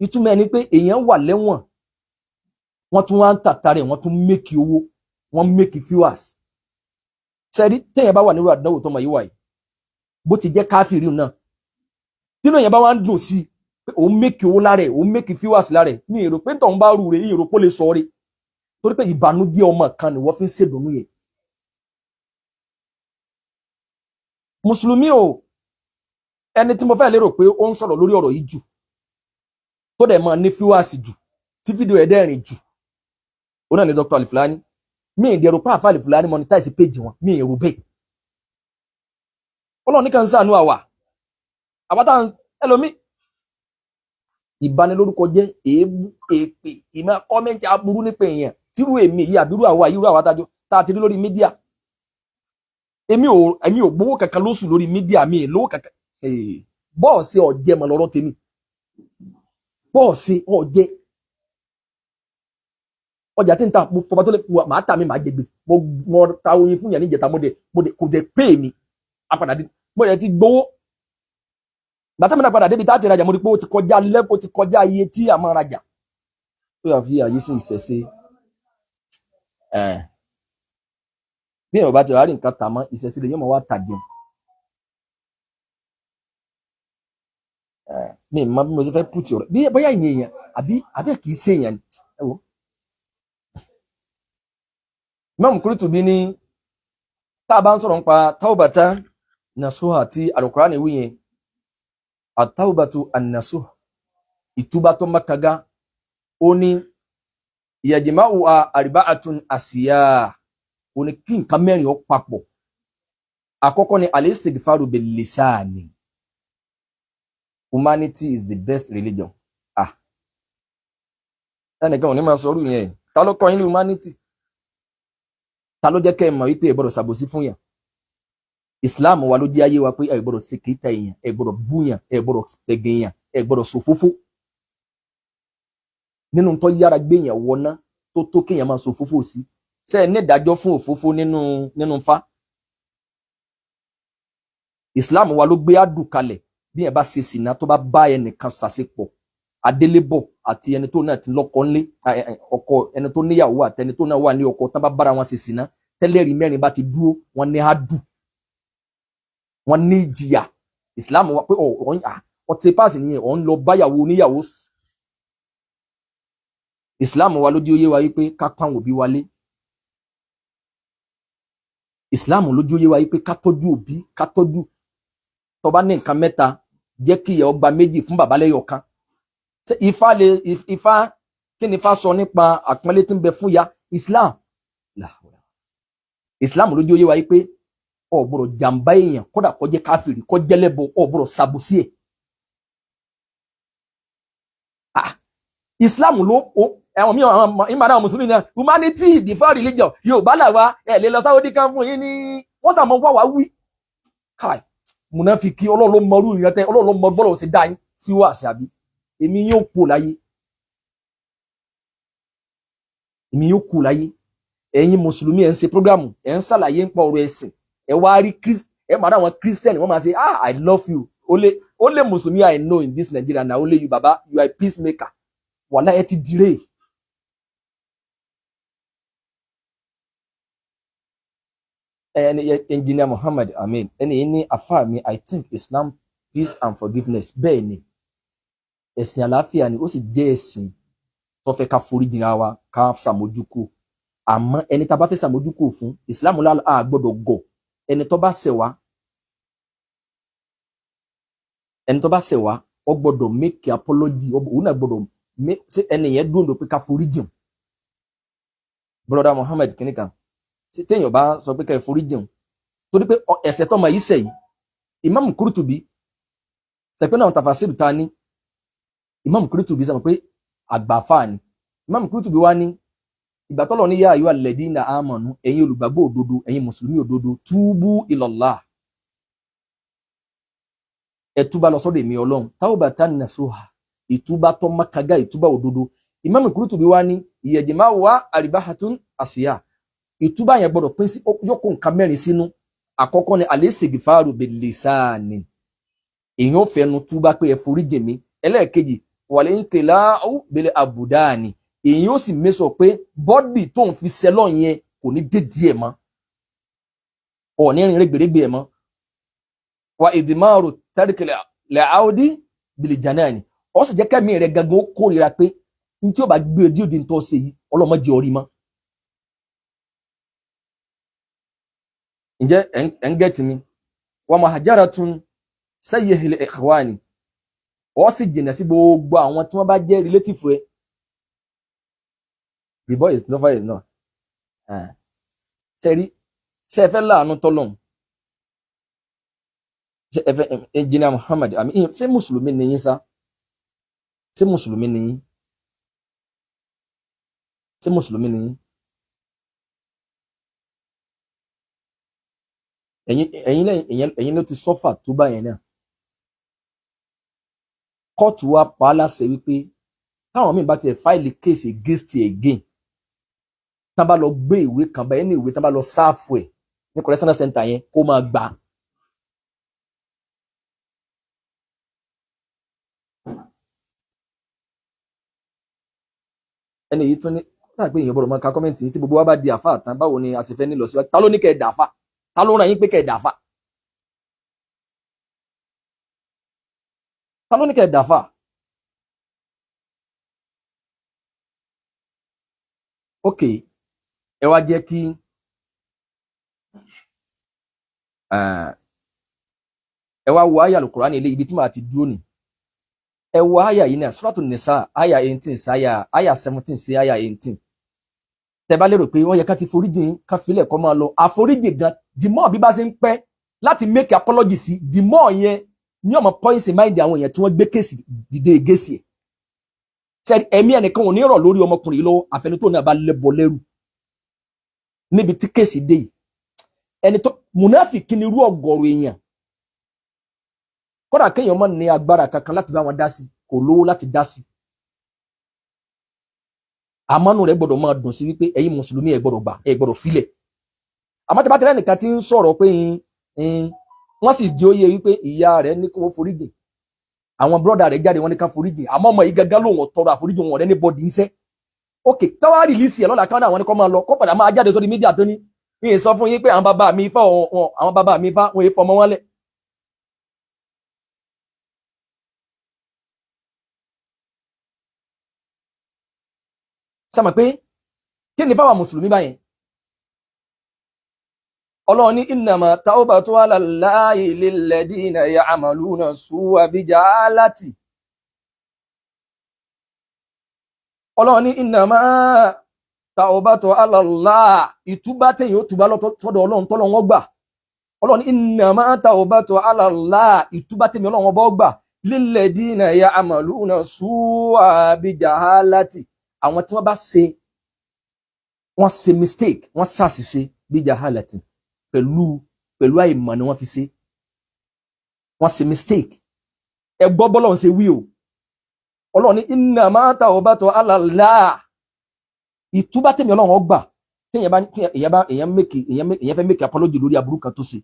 ìtumọ̀ ẹni pé èèyàn wà lẹ́wọ̀n wọ́n tún wá ń tàtàrẹ̀ wọ́n tún make owó wọ́n make viewers sẹ́rí téèyàn bá wà nírú àdánwò tó mọ̀ yìí wà yìí bó ti jẹ́ káfíìrì náà tínú èèyàn bá wá ń dùn sí pé òun make owó lára ẹ̀ òun make viewers lára ẹ̀ mi èrò pé tọ̀hún bá rú rẹ̀ ìrò pó lè sọ rí torí pé ìbànújẹ́ ọmọ kan ni wọ́n fi ń ṣèdùnnú yẹn mùsùlùmí o ẹni tí mo fẹ́ lérò pé ó ń sọ̀rọ̀ lórí ọ̀rọ̀ yìí jù tó dẹ̀ máa ní viewers jù tí fídíò ẹ̀ dẹ́rìn jù ó náà ní Dr. Al-Fulani mi ìdẹ̀rù pàáfà Al-Fulani monetize page wọn mi ìrù bẹ́ẹ̀ ọlọ́run ní kan ṣàánú àwátá ẹlòmí ìbanilórúkọ jẹ́ èébú èpè ìmọ̀ kọ́mẹ́ntì aburú nípa èèyàn tírú èmi yìí àbírú àwa irú àwátájọ́ tá a ti rí lórí mídíà èmi ò gbowó kankan lóṣù lórí mídíà mi lówó kankan bọ́ọ̀sì ọ̀jẹ̀ mọ̀ lọ́rọ̀ tèmi bọ́ọ̀sì ọ̀jẹ̀ ọjà tí ń ta mo fọba tó lè màá tà mí màá jẹ gbèsè mo ta oyin fún yàn níjẹta mo dé kò dé pé mi apàdà dé mo rẹ̀ ti gbowó gbàtà mi náà padà débi tá a ti rajà mo rí pé ó ti kọjá lẹ́pọ̀ ti kọjá iye tí a máa rajà tó yà fi àyè sí ìṣẹ̀ṣe bí èèyàn bá ti wá rí nǹkan tà mọ́ ìṣẹ̀ṣe lè yóò máa wá tà jẹun mi ì mọ bí mo ṣe fẹ́ pùtì ọ̀rọ̀ bí bóyá ìyẹn èèyàn àbí kì í ṣe èèyàn ẹ wò. Imam Qurtubi ní tá a bá ń sọ̀rọ̀ nípa taubatan nasuha tí Al-Qur'ani wí yẹn at-taubatu an-nasuha ìtúbà tó makaga ó ní yajma'u arba'atun asiya ó ní kí nǹkan mẹ́rin ó papọ̀ àkọ́kọ́ ni al-istighfaru bil-lisani. Humanity is the best religion. Ẹnìkan ò ní máa sọ̀rọ̀ yẹn ta ló kọ́ yín ní humanity ta ló jẹ́ kẹ́ ẹ mọ̀ wípé ẹ gbọ́dọ̀ ṣàbòsí fún yàn. Islam wa ló jẹ́ ayé wa pé ẹ gbọ́dọ̀ ṣe kìíta èèyàn ẹ gbọ́dọ̀ búyàn ẹ gbọ́dọ̀ pẹ̀gẹ̀ èèyàn ẹ gbọ́dọ̀ ṣòfófó. Nínú tó yára gbé èèyàn wọná tó kéèyàn máa ṣòfófó sí ṣe ẹ ní ìdájọ́ fún òfófó nínú fa. Islam wa ló gbé àdù kalẹ̀ bí ẹ bá ṣe sìnà tó bá bá ẹnìkan ṣàṣepọ̀ adélébọ̀ àti ẹni tó náà ti lọ́kọ ńlé ọkọ ẹni tó níyàwó àti ẹni tó náà wà ní ọkọ tán bá bára wọn ṣe sìnà tẹ́lẹ̀rí mẹ́rin bá ti dúró wọn ní àdù wọn ní ìjìyà. Islam wa pé ọtírepáàsì nìyẹn ọ̀ ń lọ báyàwó oníyàwó. Islam wa ló jẹ́ ó yé wa wípé ká pàwọn òbí wálé. Islam ló jẹ́ ó yé wa wípé ká tọ́jú òbí ká tọ́jú tó bá ní nǹkan mẹ́ta jẹ́ kí ìyàwó gba méjì fún bàbá lẹ́yọ̀ kan. Ifá kí ni Ifá sọ nípa àpọ́nlé tí ń bẹ fún ya Islam ló jẹ́ ó yé wa wípé o gbọ́dọ̀ jàǹbá èèyàn kódà kó jẹ́ káfìrí kó jẹ́ lẹ́bọ o gbọ́dọ̀ ṣàbòsí ẹ̀. Islam ló ẹ̀wọ̀n mi ìmọ̀ràn Musulumi náà humanity the four religion Yorùbá làwa ẹ̀ lè lọ Sáwọ́dí kan fún yín ní wọ́n sàmọ́ wá wá wí. Káì munafiki Ọlọ́run ló mọ irú ìyẹn tẹ́ Ọlọ́run ló mọ bọ́lọ̀ ṣe dá yín fi wá sí àbí èmi yóò kú láyé ẹ̀yin Mùsùlùmí ẹ̀ ń ṣe prógrámù ẹ̀ ń ṣàlàyé ń pa ọ̀rọ̀ ẹ̀sìn ẹ̀ wá rí ẹ̀ máa dáwọn Christian wọ́n máa ṣe I love you only Mùsùlùmí I know in this Nigeria na only you baba you are a peacemaker wàhálà ẹ ti dire. Engineer Muhammad Amin ẹni yìí ní àfáà mi I think Islam peace and forgiveness bẹ́ẹ̀ ni ẹ̀sìn àlàáfíà ni ó sì jẹ́ ẹ̀sìn tó fẹ́ ká foríjìnra wa ká ṣàmójúkú àmọ́ ẹni tá bá fẹ́ ṣàmójúkú fún Islam a gbọ́dọ̀ gọ̀ ẹni tó bá ṣẹ̀ wá ó gbọ́dọ̀ make apology òun náà gbọ́dọ̀ ṣe ẹni yẹn dúró pé ká foríjìn. Brother Muhammad kìnìkan téèyàn bá sọ pé ká foríjìn torí pé ẹ̀ṣẹ̀ tó máa yí ṣẹ̀ yìí Imam Qurtubi ṣẹ̀pẹ́ náà tafasiru Tani Imam Qurtubi sọ pé àgbàfà ni Imam Qurtubi wá ní ìgbà tọ́lọ̀ ní yá ayọ́ alladina amanu ẹ̀yin olùgbàgbọ́ òdodo ẹ̀yin Mùsùlùmí òdodo túbú ilallah ẹ túbá lọ sọ́dọ̀ èmi Ọlọ́run taubatan nasuha ìtúbá tó makaga ìtúbá òdodo. Imam Qurtubi wá ní yajma'u arba'atun asiya ìtúbá yẹn gbọ́dọ̀ pín sí yókù nǹkan mẹ́rin sínú. Àkọ́kọ́ ni al-istighfaru bil-lisani èèyàn ò fẹnu túbá pé ẹ foríjì mi. Ẹlẹ́ẹ̀kejì wal-inqila'u bil-abdani èèyàn ò sì mẹ́sọ̀ pé bọ́dì tó ń fi sẹ́lọ̀ yẹn kò ní dédí ẹ̀ mọ́ ọ̀ ní rìn rẹ́gbẹ̀rẹ́gbẹ̀ ẹ̀ mọ́. Wa idmaru tarki al-audi bil-janani ó sì jẹ́ kẹ́mi rẹ̀ gangan ó kórìíra pé ní tí ó bá gbé ojú òde tó ṣe yìí ọlọ́mọdé orí mọ́. Ǹjẹ́ ẹ̀ ń gẹ́tì mi wa muhajaratun sayyihil ikhwani ó sì jìnà sí gbogbo àwọn tí wọ́n bá jẹ́ relative ẹ̀. The boy is never enough. Sẹ́rí sẹ́fẹ́ láàánú tọ́lọ́hún Engineer Muhammad àmì ṣé Mùsùlùmí ni yín sá ṣé Mùsùlùmí ni yín ṣé Mùsùlùmí ni yín ẹ̀yin ló ti sọ́fà tó bá yẹn náà. Kóòtù wa pa á láṣẹ wípé táwọn míì bá tiẹ̀ fáìlì kéèsì against ẹ̀ again tá bá lọ gbé ìwé kan bá ẹni ìwé tá bá lọ sáàfù ẹ̀ ní correctional center yẹn kó máa gbà ẹni yìí tún ní náà pé èèyàn gbọ́dọ̀ máa ka kọ́mẹ́ǹtì tí gbogbo wa bá di àfà tán báwo ni a ti fẹ́ ní lọ síwájú ta ló ní kẹ́ ẹ dàfà ta ló ràn yín pé kẹ́ ẹ dàfà ta ló ní kẹ́ ẹ dàfà ok ẹ wá jẹ́ kí ẹ wá wo àyà Al-Qur'ani ilé ibi tí màá ti dúró ni ẹ wo àyà yìí náà Suratul Nisa àyà 18 sí àyà 17 sí àyà 18 tẹ́ bá lérò pé wọ́n yẹ ká ti foríjìn ká filẹ̀ kó máa lọ àforíjìn gan the more bí bá ṣe ń pẹ́ láti make apology sí the more yẹn ní ọmọ poison mind àwọn èèyàn tí wọ́n gbé kéèsì dìde gèsì ẹ̀ sẹ́ni ẹ̀mí ẹnìkan ò ní rọ̀ lórí ọmọkùnrin yìí lọ́wọ́ àfẹnitó náà bá lẹ́bọ lẹ́rù níbi tí kéèsì dé yìí ẹni tó munafiki ni irú ọgọ́rùn èèyàn kódà kéèyàn mọ́ ní agbára kankan láti bá wọn dá sí kò lówó láti dá sí àmọ́nù rẹ̀ gbọ́dọ̀ máa dùn sí wípé ẹ̀yin mùsùlùmí ẹ gbọ́dọ̀ gbà ẹ gbọ́dọ̀ filẹ̀ àmọ́ tí bá tẹ́lẹ̀ nìkan tí ń sọ̀rọ̀ pé wọ́n sì di óyè wípé ìyá rẹ̀ ní kí wọ́n foríjì àwọn brọ́dà rẹ̀ jáde wọ́n ní ká foríjì àmọ́ ọmọ yìí gángan lòun tọrọ àforíjì wọn rẹ̀ ní bọ́ọ̀dì ńṣẹ́ ok táwa rìlíìsì ẹ̀ lọ́la káwọn àwọn ní kọ́ máa lọ kó padà máa jáde sórí mídíà tó ní ìyẹn sọ fún yín pé àwọn bàbá mi Ifá wọn èé fọmọ wọn lẹ̀ sàmà pé kí ni fáwọn mùsùlùmí báyẹn Ọlọ́run ní innama tawbatu ala Allahi lilladina ya'maluna su'a bijahalati Ọlọ́run ní innama tawbatu ala Allah ìtúbá tẹ̀yìn ó túbá lọ́tọ́dọ̀ Ọlọ́run tọ́lọ́ wọn gbà Ọlọ́run ní innama tawbatu ala Allah ìtúbá tẹ̀yìn Ọlọ́run wọn bọ́ gbà lilladina ya'maluna su'a bijahalati àwọn tí wọ́n ṣe mistake wọ́n ṣàṣìṣe bijahalati pẹ̀lú àìmọ̀ ni wọ́n fi ṣe wọ́n ṣe mistake ẹ gbọ́ bọ́lọ́run ṣe wí o Ọlọ́run ní innama tawbatu ala Allah ìtúbá tèmi Ọlọ́run ọgbà èèyàn fẹ́ make apology lórí aburú kan tó ṣe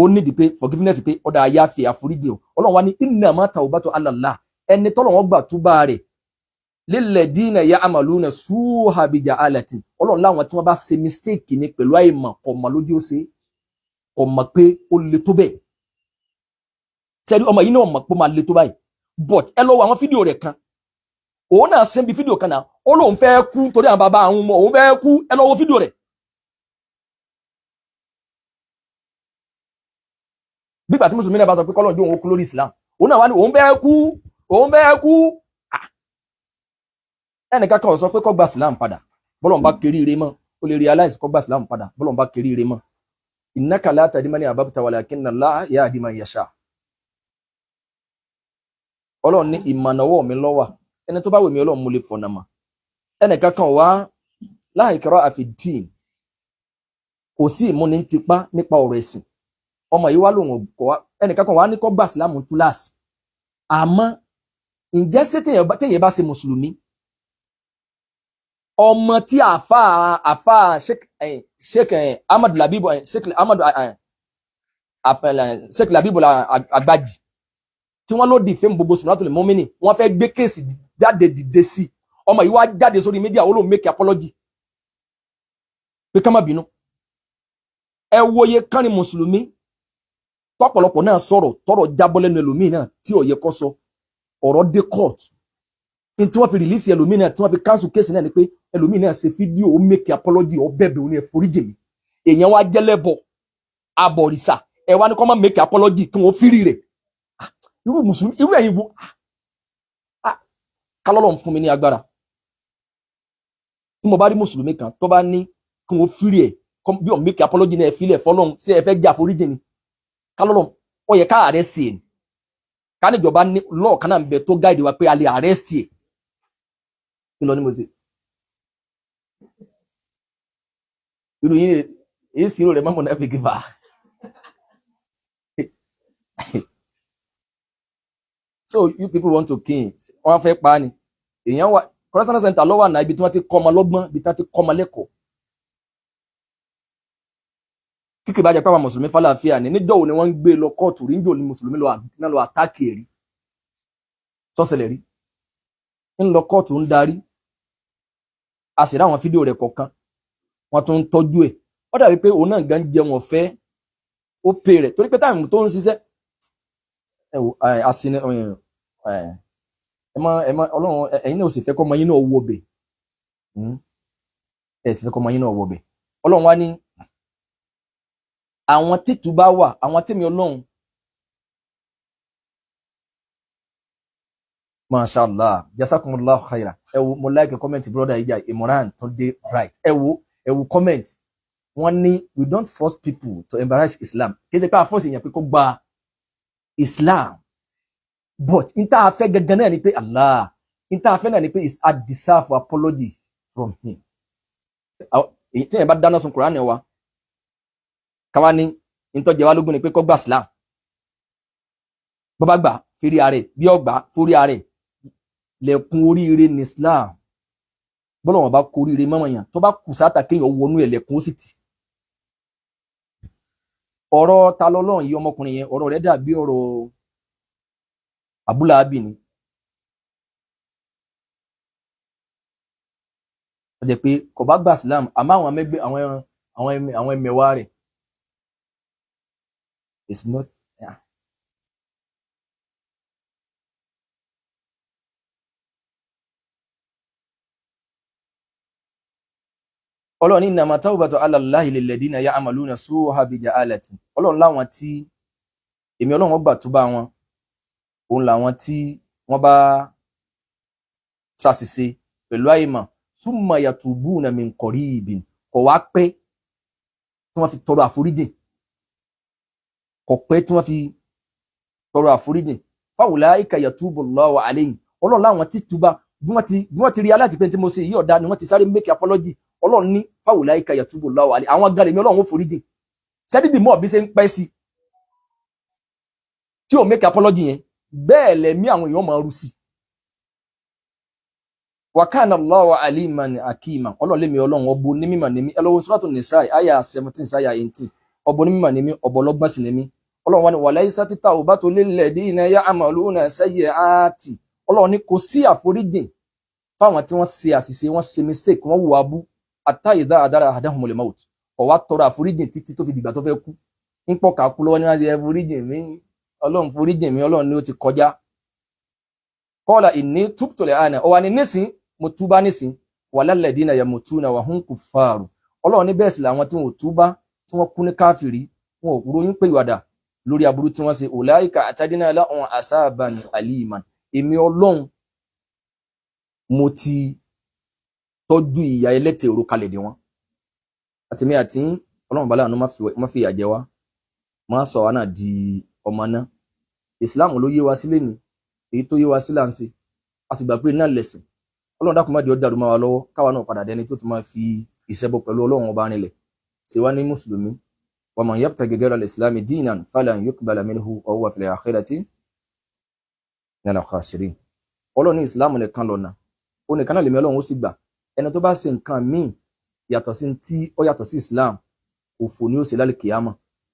ó nídi pé forgiveness pé ọ̀dà ayáfẹ́ àforíjì o Ọlọ́run wá ní innama tawbatu ala Allah ẹni tọ́lọ́run ọgbà túbá rẹ̀ lilladina ya'maluna su'a bijahalati Ọlọ́run láwọn tí wọ́n bá ṣe mistake ní pẹ̀lú àìmọ̀ kọ̀mọ̀ lójú ó ṣe kọ̀mọ̀ pé ó le tó bẹ́ẹ̀ sẹ́rí ọmọ yìí náà mọ̀ pé ó máa le tó báyìí but ẹ lọ wo àwọn fídíò rẹ̀ kan òun náà ṣe bí fídíò kan náà ó lóun fẹ́ kú torí àwọn bàbá àwọn ọmọ òun fẹ́ kú ẹ lọ wo fídíò rẹ̀ bí ìgbà tí mùsùlùmí náà bá sọ pé kọ́lọ́ọ̀dù òun kú lórí Islam òun náà wá ní òun fẹ́ kú ẹnìkan kan sọ pé kó gba Islam padà bọ́lọ̀ ń bá kéré ire mọ́ ó lè realize kó gba Islam padà bọ́lọ̀ ń bá kéré ire mọ́ innaka la tahdi man ahbabta walakinna Allaha yahdi man yasha Ọlọ́run ní ìmọ̀nàwọ́ mi lọ́wà ẹni tó bá wù mí Ọlọ́run mo lè fọ̀nà mọ́ ẹnìkan kan wá la ikraha fi din kò sí ìmúni tipá nípa ọ̀rọ̀ ẹ̀sìn ọmọ yìí wá lòun kọ́ ẹnìkan kan wá ní kó gba Islam túláàsì àmọ́ ǹjẹ́ sí téèyàn bá ṣe mùsùlùmí ọmọ tí àfà sheikh ahmad labibu sheikh labibu Agbaji tí wọ́n ló di fame gbogbo Sunnatul Mu'minin wọ́n fẹ́ gbé kéèsì jáde dìde sí ọmọ yìí wá jáde sórí mídíà ó ló make apology pé ká má bínú ẹ wòye kán ní mùsùlùmí tọ́pọ̀lọpọ̀ náà sọ̀rọ̀ tọ́rọ̀ jábọ́ lẹ́nu ẹlòmíì náà tí ò yẹ kó sọ ọ̀rọ̀ dé court in tí wọ́n fi release ẹlòmíì náà tí wọ́n fi cancel case náà ni pé ẹlòmíì náà ṣe fídíò ó make apology ó bẹ̀bẹ̀ ó ní ẹ foríjì mi èèyàn wá jẹ́lẹ́bọ̀ abọ̀rìṣà ẹ wá ní kó má make apology kí wọ́n fírí rẹ̀ irú mùsùlùmí irú ẹ̀yin wo kálọ́lọ́ fún mi ní agbára tí mo bá rí mùsùlùmí kan tó bá ní kí wọ́n fírí ẹ̀ bí ó make apology náà ẹ fílẹ̀ fọlọ́run sí ẹ fẹ́ jà foríjì ni kálọ́lọ́ ó yẹ ká arrest ẹ̀ ká níjọba ní lọ́ọ̀ kan náà ń bẹ tó guide wa pé a lè arrest ẹ̀ kí lọ ní mo ṣe irú yìí èyí sí irú rẹ̀ mọ́mọ́ náà fi kí fà so you people want to kill wọ́n fẹ́ pa ni èèyàn wà correctional center lọ́wọ́ àná ibi tí wọ́n ti kọ́ ọmọ lọ́gbọ́n ibi tí wọ́n ti kọ́ ọmọ lẹ́kọ̀ọ́ tí kì bá jẹ́ pé àwọn mùsùlùmí fàlàáfíà ní níjọ́ wo ni wọ́n ń gbé lọ kóòtù rí níjọ́ ni mùsùlùmí lọ àtáàkì rí sọ́sẹ̀lẹ̀ rí ń lọ kóòtù ń darí a sì ráwọn fídíò rẹ̀ kọ̀ọ̀kan wọ́n tún ń tọ́jú ẹ̀ ó dàbí pé òun náà gan jẹun ọ̀fẹ́ ó pè rẹ̀ torí pé táìmù tó ń ṣiṣẹ́ àsìnà ọlọ́run ẹ̀yin náà ò sì fẹ́ kọ́ ọmọ yín náà wọ bẹ̀ ẹ̀ sì fẹ́ kọ́ ọmọ yín náà wọ bẹ̀ ọlọ́run wá ní àwọn títù bá wà àwọn tèmi ọlọ́run mashallah jazakumullah khaira ẹ wo mo like comment brother ija Imran tó dé right ẹ wo comment wọ́n ní we don't force people to embrace Islam kì í ṣe pé a force èèyàn pé kó gba Islam but nta afẹ́ gangan náà ni pé Allah nta afẹ́ náà ni pé is a deserve apology from him èyí tí ẹ bá dáná sun Quran wa káwa ní ntọ́jẹ́ wa lógún ni pé kó gba Islam bó bá gbà fírí ààrẹ bí ọgbà fórí ààrẹ lẹ̀kùn oríire ní Islam bọ́lá wọn bá kó oríire mọ́mọ́yàn tó bá kù sáta kéèyàn wọnú ẹ̀ lẹ̀kùn ó sì tì ọ̀rọ̀ ta lọ́lọ́run yìí ọmọkùnrin yẹn ọ̀rọ̀ rẹ̀ dàbí ọ̀rọ̀ abúláàbì ni ó jẹ́ pé kò bá gba Islam àmọ́ àwọn ẹmẹ̀wá rẹ̀ it's not yeah. Ọlọ́run ní innama tawbatu ala Allahi lilladhina ya'maluna su'a bijahalatin Ọlọ́run láwọn tí èmi Ọlọ́run gbà túbá wọn òun làwọn tí wọ́n bá ṣàṣìṣe pẹ̀lú àìmọ̀ summa yatubuna min qaribin kò wá pẹ́ tí wọ́n fi tọrọ àforíjì kò pẹ́ tí wọ́n fi tọrọ àforíjì fa ulaika yatubullahu alayhim Ọlọ́run láwọn tí túbá bí wọ́n ti rí aláti pé tí mo ṣe yí ọ̀dá ni wọ́n ti sáré make apology Ọlọ́run ní fáwọláìka yatubullahu alayhim àwọn galẹ̀ mi Ọlọ́run ó foríjì sẹ́dídì mọ́ bí ṣe ń pẹ́ sí tí ò make apology yẹn bẹ́ẹ̀ lẹ̀mí àwọn èèyàn máa rú sí wa kana Allahu aliman hakima Ọlọ́run lèmi Ọlọ́run ọbọ ní mímọ̀ ní mi ẹlọ́wọ́ Suratu Nisa àyà 17 sáyà 18 ọbọ ní mímọ̀ ní mi ọbọ lọ́gbọ́n sí ní mi Ọlọ́run wá ní walaysati tawbatu lilladhina ya'maluna sayyi'ati Ọlọ́run ní kò sí àforíjì fáwọn tí wọ́n ṣe àṣìṣe wọ́n ṣe mistake wọ́n wù abú àtàyèdá àdára àdáhùnmọ̀lẹ̀ mọ́t ọ̀wá tọrọ àforíjìn títí tó fi dìgbà tó fẹ́ kú ń pọ̀ kà kú lọ́wọ́ ní láti foríjìn mi Ọlọ́run foríjìn mi Ọlọ́run ni ó ti kọjá qala inni tubtu al-ana ọwà ní nísìn mo túbá nísìn walal ladina yamutuna wa hum kuffaru Ọlọ́run ní bẹ́ẹ̀ sì làwọn tí wọn ò túbá tí wọ́n kú ní káfìrí wọn ò ròyìn pé ìwàdà lórí aburú tí wọ́n ṣe ulaika atadina lahum asaban aliman èmi Ọlọ́run mo ti tọ́jú ìyà ẹlẹ́tẹ̀ òru kalẹ̀ dé wọn àtìmí àti Ọlọ́run bá láàánú má fi ìyà jẹ wá má sọ wá náà di ọmọ náà Islam ló yé wa sílé ni èyí tó yé wa sílà ń ṣe a sì gbà pé náà lẹ̀sìn Ọlọ́run dákun má di ó dàrú má wa lọ́wọ́ káwa náà padà dẹni tó tún máa fi ìṣẹ́bọ pẹ̀lú Ọlọ́run ọba nílẹ̀ ṣe wá ní mùsùlùmí wa man yabtaghi ghayra al-islami dinan falan yuqbala minhu wa huwa fil akhirati minal khasirin Ọlọ́run ní Islam nìkan lọ́nà ó nìkan náà lèmi Ọlọ́run ó sì gbà ẹni tó bá ṣe nǹkan míì yàtọ̀ sí tí ó yàtọ̀ sí Islam òfò ni ó ṣe lálẹ́ kìyàmà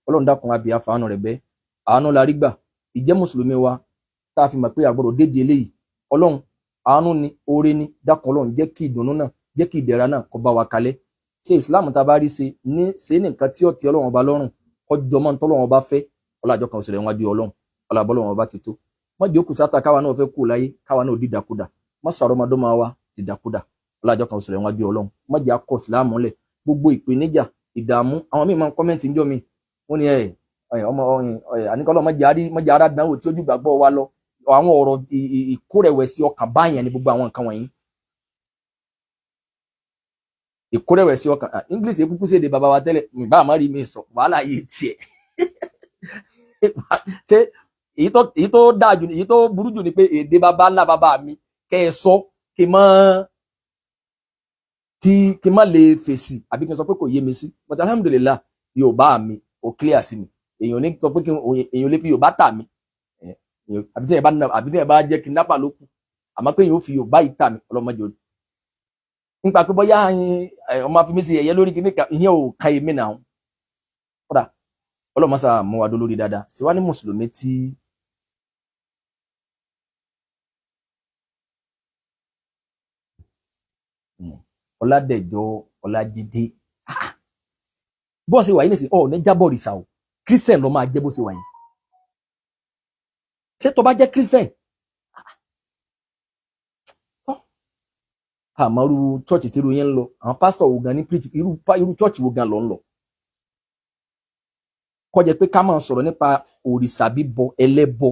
Ọlọ́run dákun abìyà fàánù rẹ̀ bẹ́ àánú la rí gbà ìjẹ́ mùsùlùmí wa tá a fi mọ̀ pé àgbọ̀dọ̀ dédé eléyìí Ọlọ́run àánú ni oore ni dákun Ọlọ́run jẹ́ kí ìdùnnú náà jẹ́ kí ìdẹ̀ra náà kó bá wa kalẹ̀ ṣe Islam tá a bá rí ṣe nǹkan tí ó ti Ọlọ́run ọba lọ́rùn kọjọ́ mọ́ tọ́lọ́run ọba fẹ́ ọlọ́àjọ kan òṣèlè wájú Ọlọ́run ọlọ́àbọ́lọ́run ọba ti tó wọ́n jẹ́ òkú sátà káwa náà fẹ́ kú láyé káwa náà dídàkudà má sọ̀rọ̀ ọmọdé máa wá dídàkudà ọlọ́àjọ kan òṣèlè wájú Ọlọ́run má jẹ́ akọ Islam lẹ̀ gbogbo ìpèníjà ìdààmú àwọn míì máa ń kọ́mẹ́ǹtì ń jọ mi wọ́n ní ọmọ àníkọ́lọ́ mọ́jà ara dánwò tí ojú ìgbàgbọ́ wa lọ àwọn ọ̀rọ̀ ìkórẹ̀wẹ̀sì ọkàn báyẹn ni gbogbo àwọn nǹkan wọ̀nyí ìkórẹ̀wẹ̀sì ọkàn English ekúkú sí èdè bàbá wa tẹ́lẹ̀ bá àmọ́ rí mi sọ wàhálà yìí tiẹ̀ ṣé èyí tó dáa jù èyí tó burú jù ni pé èdè bàbá ńlá bàbá mi kẹ́ ẹ sọ kí n má lè fèsì àbí kí n sọ pé kò yé mi sí but alhamdulillah Yorùbá mi ò clear sí mi èèyàn ní sọ pé èèyàn lè fi Yorùbá tà mí àbí tí ẹ bá jẹ́ kidnapper ló kù àmọ́ pé èèyàn ó fi Yorùbá yìí tà mí ọlọ́mọdé òní nípa pé bóyá ọmọ afimi sí ẹ̀yẹ lórí kíní ìyẹn ò ka èmi náà kódà ọlọ́mọsà mú wa dó lórí dáadáa sì wá ní mùsùlùmí tí Ọládẹ̀jọ, Ọlájídé. Bó ṣe wà yìí nísìnyí, ní jábọ̀ òrìṣà o. Christian ló máa jẹ́ bó ṣe wà yìí. Ṣé tó bá jẹ́ Christian? Àmọ́rú church tí irú yẹn ń lọ. Àwọn pastor wo gan ní preach irú church wo gan lọ ń lọ. Kó jẹ́ pé ká máa sọ̀rọ̀ nípa òrìṣà bíbọ, ẹlẹ́bọ.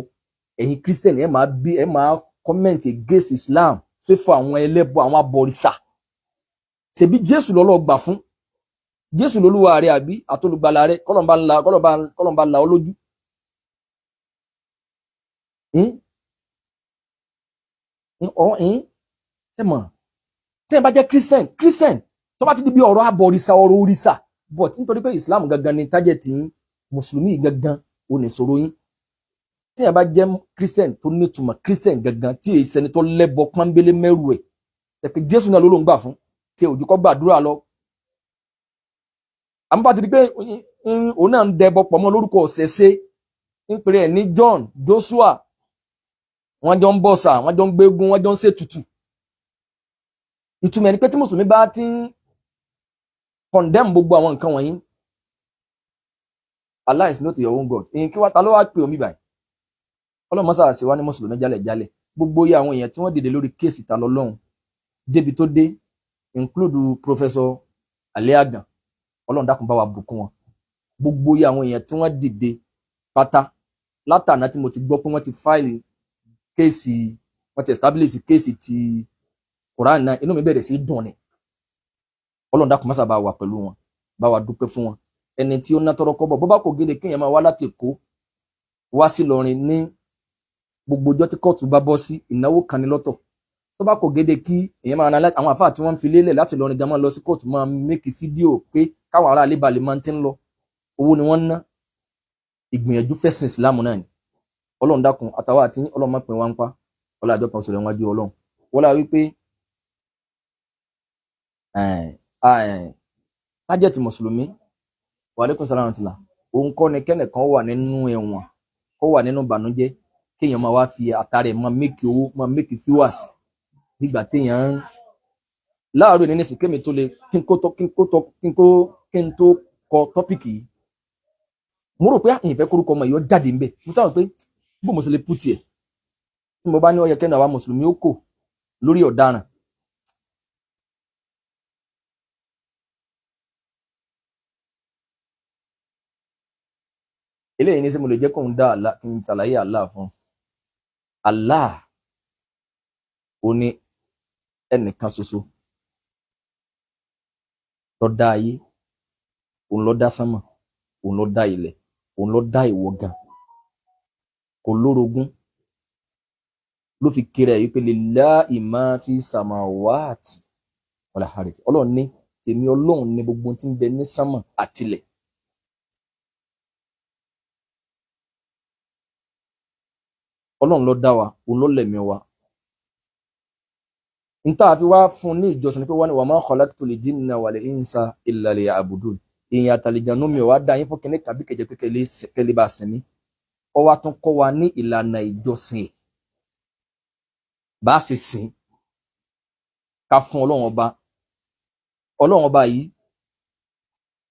Ẹ̀yin Christian ẹ máa comment against Islam, fẹ́fọ́ àwọn ẹlẹ́bọ, àwọn abọ̀rìṣà. Ṣebí Jésù lọ́lọ́ gbà fún. Jésù lolúwa rẹ̀ àbí àtolùgbàlà rẹ̀, kọ́lọ̀mbà la olójú. Sẹ́mọ̀, tí ẹ bá jẹ́ Christian, tó bá ti di bí ọ̀rọ̀ abọ̀rìṣà, ọ̀rọ̀ òrìṣà, but nítorí pé Islam gangan ni target yín, Mùsùlùmí gangan ò ní sọ̀rọ̀ yín. Tí ẹ bá jẹ́ Christian tó nítumọ̀, Christian gangan tí èyí sẹni tó lẹ́bọ pọ́nbélé mẹ́rù ẹ̀, tẹ̀pẹ́ Jésù náà ló ń gbà fún, tí òjú kọ́ gbàdúrà lọ. Àmọ́ bá ti di pé òun náà ń dẹbọ pọ̀ mọ́ lórúkọ ọ̀sẹ̀ṣe, ń pèrè ẹ̀ ní John, Joshua, wọ́n jọ ń bọ̀sà, wọ́n jọ ń gbégún, wọ́n jọ ń ṣètùtù. Ìtumọ̀ ni pé tí Mùsùlùmí bá ti ń condemn gbogbo àwọn nǹkan wọ̀nyí, Allah is not your own God. Èyí kí wá ta ló wá pè omi báyìí? Ọlọ́run mọ́sá sí wá ní Mùsùlùmí jálẹ̀jálẹ̀. Gbogbo yí àwọn èèyàn tí wọ́n dìde lórí kéèsì ta lọ́lọ́run débi tó dé, include Professor Aliagan. Ọlọ́run dákun bá wa bùkún wọn. Gbogbo yí àwọn èèyàn tí wọ́n dìde pátá látàná tí mo ti gbọ́ pé wọ́n ti file kéèsì, wọ́n ti establish kéèsì ti Quran náà, inú mi bẹ̀rẹ̀ sí dùn ni. Ọlọ́run dákun mọ́sá bá wa pẹ̀lú wọn, bá wa dúpẹ́ fún wọn. Ẹni tí ó ná tọrọ kọ́bọ̀, bó bá kò gédé kéèyàn máa wá láti Èkó wá sí Ìlọrin ní gbogbo ọjọ́ tí kóòtù bá bọ́ sí, ìnáwó kan ní lọ́tọ̀. Tó bá kò gédé kí èèyàn máa analyze àwọn àfáà tí wọ́n ń fi lélẹ̀ láti Ìlọrin gan máa lọ sí kóòtù máa make fídíò pé káwọn ará ilé balẹ̀ máa ti ń lọ. Owó ni wọ́n ń ná. Ìgbìyànjú fẹ́sìn Ìsìlámù náà ni. Ọlọ́run dákun àtàwọn àti Ọlọ́run má pín wá ń pa. Ọlá àjọ kan sọ̀rọ̀ wájú Ọlọ́run. Wọ́n lá wípé tájẹ̀tì Mùsùlùmí, wa alaikum salaam tìlà, òun kọ́ ni kẹ́nìkan wà nínú ẹ̀wọ̀n, kó wà nínú ìbànújẹ́, kéèyàn máa wá fi àtàrẹ máa make owó, máa make viewers nígbà téèyàn ń láàárọ̀ ní nísìnyí kémi tó lè kí n tó kọ tọ́pìkì yìí. Mo rò pé ìfẹ́ kórúkọ ọmọ yìí ó jáde ń bẹ̀. Mo táwọn pé bó mo sì lè put ẹ̀ tí mo bá ní ó yẹ kẹ́ni àwa Mùsùlùmí ó kò lórí ọ̀daràn. Eléyìí ní sí mo lè jẹ́ kóun dá Allah kí n ṣàlàyé Allah fún. Allah ó ní ẹnìkan ṣoṣo tó dá ayé, òun ló dá sánmọ̀, òun ló dá ilẹ̀, òun ló dá ìwọ gan. Kò lórogún. Ló fi kéré ẹ̀ wípé lillahi ma fi samawati wal ardi. Ọlọ́run ní tèmi Ọlọ́run ní gbogbo tí ń bẹ ní sánmọ̀ àtilẹ̀. Ọlọ́run ló dá wa, òun ló lẹ̀mí wa. Nta fi wá fún ní ìjọsìn pé wọ́n ní wa ma khalaqtul jinna wal insa illa liya'budun. Èèyàn àtàlìjànú mi wá dá yín fún kíní kàbí kẹjẹ pé kẹlẹ́ bá sinmi. Ó wá tún kọ́ wa ní ìlànà ìjọsìn. Bá sì sìn ká fún Ọlọ́run ọba yìí,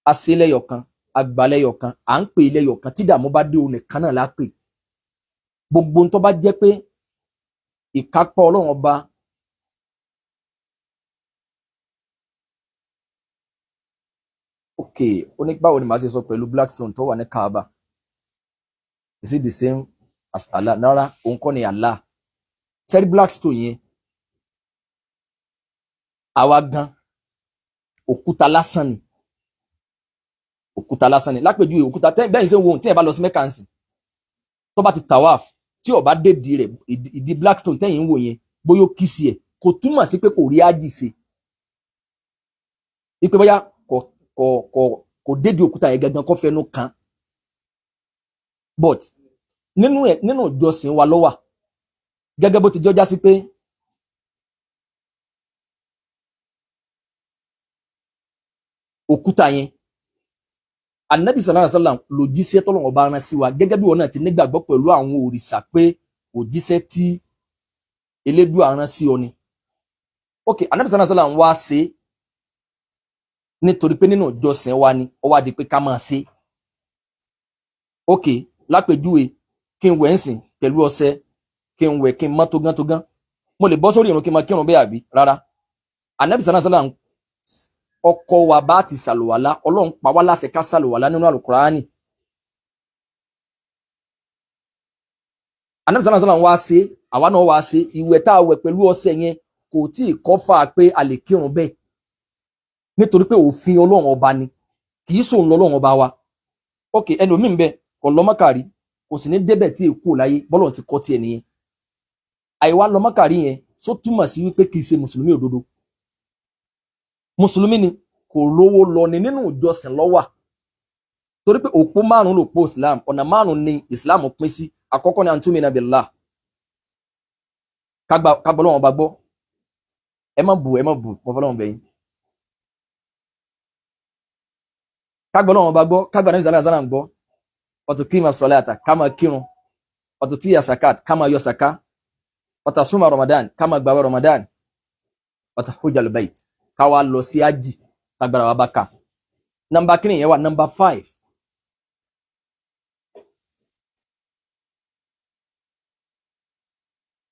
a ṣe lẹ́yọ̀kan, a gbà lẹ́yọ̀kan, à ń pè lẹ́yọ̀kan, tí dààmú bá dé òun nìkan náà lápè. Gbogbo ń tó bá jẹ́ pé ìkápá Ọlọ́run ọba ó ní báwo ni màá ṣe sọ pẹ̀lú Blackstone tó wà ní Kaaba. Is it the same as Allah? Rárá, òun kọ́ ni Allah. Sẹ́rí Blackstone yẹn, àwa gan òkúta lásán ni. Òkúta lásán ni. Lápèjúwe òkúta bẹ́ẹ̀ ṣe ń wo ohun tí ẹ bá lọ sí Mẹ́kà ń sìn. Tó bá ti tawaf, tí ó bá dé di rẹ̀, ìdí Blackstone tẹ́yìn ń wò yẹn, bóyá ó kí sí ẹ̀, kò túmọ̀ sí pé kò rí ájì ṣe. Wípé bóyá kò dédé òkúta yẹn gangan kó fẹnu kan. But nínú ìjọsìn wa ló wà. Gẹ́gẹ́ bó ti jọjá sí pé òkúta yẹn Ànábì sallallahu alaihi wasallam ló jíṣẹ́ t'Ọlọ́run bá rán sí wa, gẹ́gẹ́ bí wọn náà ti nígbàgbọ́ pẹ̀lú àwọn òrìṣà pé òjíṣẹ́ tí Elédùà rán sí ọ ni. Okay, Ànábì sallallahu alaihi wasallam wá ṣe nítorí pé nínú ìjọsìn wa ni ó wá di pé ká máa ṣe. Ok, lápèjúwe kí n wẹ̀ ń sìn pẹ̀lú ọṣẹ, kí n wẹ̀ kí n mọ́ tógán mo lè bọ́ sórí ìrun kí n máa kírun bẹ́ẹ̀ àbí rárá. Ànábì sallallahu alaihi wasallam ọkọ wa bá ti ṣàlùwàlá, Ọlọ́run pa wá láṣẹ ká ṣàlùwàlá nínú Al-Qur'ani. Ànábì sallallahu alaihi wasallam wá ṣe, àwa náà wá ṣe, ìwẹ̀ tá a wẹ̀ pẹ̀lú ọṣẹ yẹn kò tí ì kọ́fà pé a lè kírun bẹ́ẹ̀, nítorí pé òfin Ọlọ́run ọba ni, kì í sòun lọ́lọ́run ọba wa. Ok, ẹlòmíì ń bẹ kò lọ Mákà rí, kò sì ní débẹ̀ tí èkó láyé bọ́lọ̀ ti kọ́ tiẹ̀ nìyẹn. Àìwá lọ Mákà rí yẹn só túmọ̀ sí wípé kì í ṣe mùsùlùmí òdodo. Mùsùlùmí ni, kò lówó lọ ni, nínú ìjọsìn ló wà. Torí pé òpó márùn-ún lòpó Islam, ọ̀nà márùn-ún ni Islam pín sí. Àkọ́kọ́ ni antumina billah, ká gbọ́ Ọlọ́run ọba gbọ́. Ẹ má bù mo fọlọ́run bẹ̀ yín. Ká gbọ́ Ọlọ́run ọba gbọ́, ká gbà Ànábì sallallahu alaihi wasallam gbọ́. Watukima salata, ká máa kírun. Watutiya zakat, ká máa yọ sàká. Watasuma Ramadan, ká máa gbààwẹ̀ Ramadan. Watahujjal bait, ká wá lọ sí ájì tágbára wa bá ká. Nọ́mbà kíni yẹn wà? Nọ́mbà 5.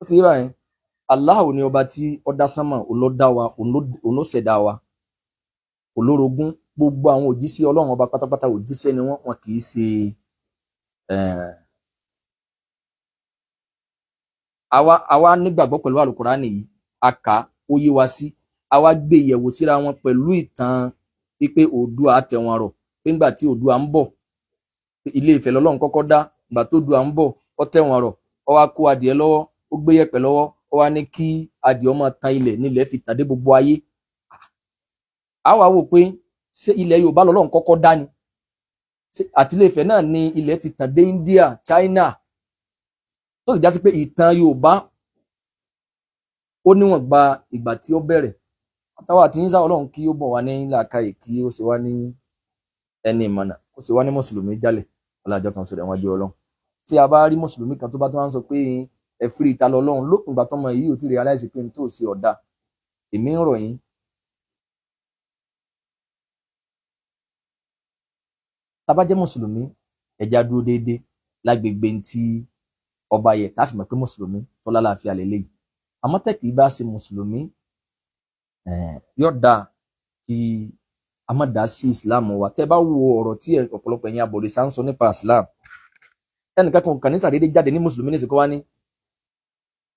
Ó ti yé báyìí. Allah ni ọba tí ó dá sánmà, olódá wa, olóṣẹ̀dá wa, olórogún. Gbogbo àwọn òjíṣẹ́ Ọlọ́run ọba pátápátá òjíṣẹ́ ni wọ́n kì í ṣe àwa nígbàgbọ́ pẹ̀lú Al-Qur'ani yìí, a kà ó yé wa sí, àwa gbé yẹ̀wò síra wọn pẹ̀lú ìtàn wípé Oòduà tẹ̀ wọ́n rọ̀, pé ńgbà tí Oòduà ń bọ̀, Ilé Ifẹ̀ lọ́lọ́run kọ́kọ́ dá, ìgbà tó Oòduà ń bọ̀ ó tẹ̀ wọ́n rọ̀, ó wá kó adìẹ lọ́wọ́, ó gbé yẹ̀pẹ̀ lọ́wọ́, ó wá ní kí adìẹ máa tan ilẹ̀, nílẹ̀ fi tàn dé gbogbo ayé. Àwa wò pé ṣé ilẹ̀ Yorùbá lọ́lọ́run kọ́kọ́ dá ni? Àti Ilé Ifẹ̀ náà ni ilẹ̀ ti tàn dé India, China, tó sì já sí pé ìtàn Yorùbá ó níwọ̀n gba ìgbà tí ó bẹ̀rẹ̀. Àtàwọn àti yín sáwọn Ọlọ́run kí ó bọ̀ wá ní làákàyè, kí ó ṣe wá ní ẹni ìmọ̀nà, ó ṣe wá ní mùsùlùmí jálẹ̀ ọlájọ́ kan sọ̀rọ̀ àwọn ajé Ọlọ́run. Tí a bá rí mùsùlùmí kan tó bá tó wá ń sọ pé ẹ fírí ìta lọ Ọlọ́run, lópin ìgbà tọmọ yìí ò tí realize pé n tó ṣe ọ̀dà, èmi ń rọ̀ yín, tá bá jẹ́ mùsùlùmí ẹja dúró déédéé lágbègbè tí ọba yẹ tá fi mọ̀ pé mùsùlùmí tó lálàáfíà lélẹ́yìí. Àmọ́ tẹ́kì bá ṣe mùsùlùmí yóò dáa kí a má dá sí Islam wa. Tẹ́ bá wo ọ̀rọ̀ tí ọ̀pọ̀lọpọ̀ ẹ̀yin abọ̀rìṣà ń sọ nípa Islam, ẹnìkan kan ní sàdédé jáde ní mùsùlùmí ní ìsìnkú wá ní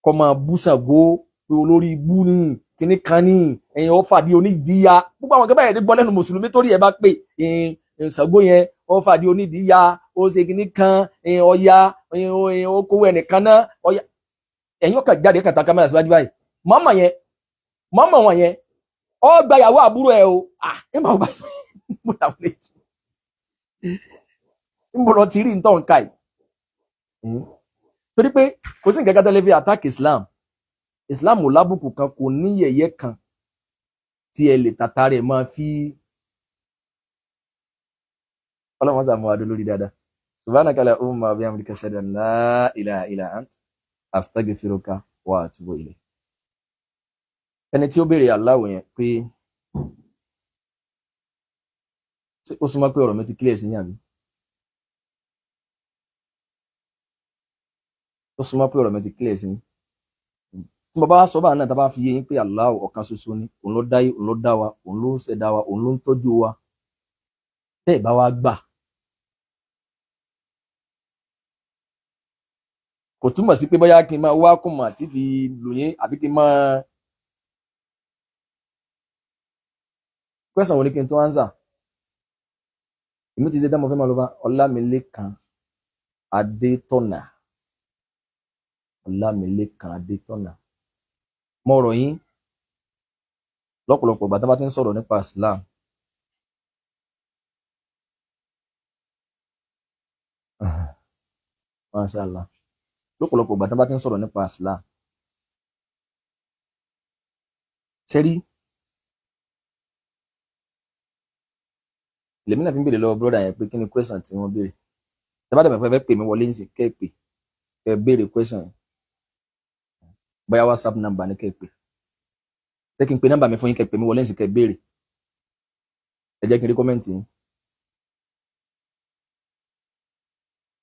kọ́ máa bú Ṣàngó pé olórí ibú ní kíní kan ní ẹ̀yin ó fàdí onídìíyà. Gbogbo àwọn akẹ́bàá yẹn gbọ́ lẹ́nu mùsùlùmí torí ẹ̀ bá pè Ṣàngó yẹn ó fàdí onídìíyà, ó ṣe kíní kan, ọya ó kówó ẹnìkan náà, ọya. Ẹ̀yin ó kà jáde kàtà kámẹ́rà síwájú báyìí, mọ́mọ́ wọn yẹn ó gba ìyàwó àbúrò ẹ̀ o. Ẹ máa gbà mo làwọn lè ti ń bọ̀ lọ ti rí nǹkan ká yìí. Torí pé kò sí nǹkan kan tẹ́lẹ̀ fi attack Islam ò lábùkù kan, kò ní yẹ̀yẹ́ kan tí ẹ lè tàtà rẹ̀ máa fi. Ọlọ́run sàmú adó lórí dáadáa. Subhanaka Allahumma wa bihamdika ashhadu an la ilaha illa ant astaghfiruka wa atubu ilayk. Ẹni tí ó béèrè aláwọ̀ yẹn pé ó súnmọ́ pé ọ̀rọ̀ mi ti clear sí yàn mí. Ó súnmọ́ pé ọ̀rọ̀ mi ti clear sí yín. Tí mo bá sọ báà náà tá bá fi yé yín pé Allah ọ̀kan ṣoṣo ni, òun ló dá yín, òun ló dá wa, òun ló ṣẹ̀dá wa, òun ló ń tọ́jú wa. Tẹ́ ẹ̀ bá wá gbà, kò túmọ̀ sí pé bóyá kí n máa wá kùmà tí fi lò yín àbí kí n máa question wo ni kí n tó answer. Èmi ti ṣe dámọ̀ fẹ́ máa lọ bá Ọlámilékan Adétọ̀nà. Ọlámilékan Adétọ̀nà. Mo rọ̀ yín lọ́pọ̀lọpọ̀ ìgbà tí wọ́n bá ti ń sọ̀rọ̀ nípa Islam, Mashallah, lọ́pọ̀lọpọ̀ ìgbà tí wọ́n bá ti ń sọ̀rọ̀ nípa Islam, sẹ́rí lèmi náà fi ń béèrè lọ́wọ́ brọ́dà yẹn pé kí ni question tí wọ́n béèrè. Tẹ́ bá dẹ̀ fẹ́ pè mí wọlé nísìn kẹ́ pè, kẹ́ béèrè question yẹn, bóyá WhatsApp number ni kẹ́ pè, ṣé kí n pe nọ́mbà mi fún yín kẹ́ pè mí wọlé nísìn kẹ́ béèrè. ẹ jẹ́ kí n rí kọ́mẹ́ǹtì yín.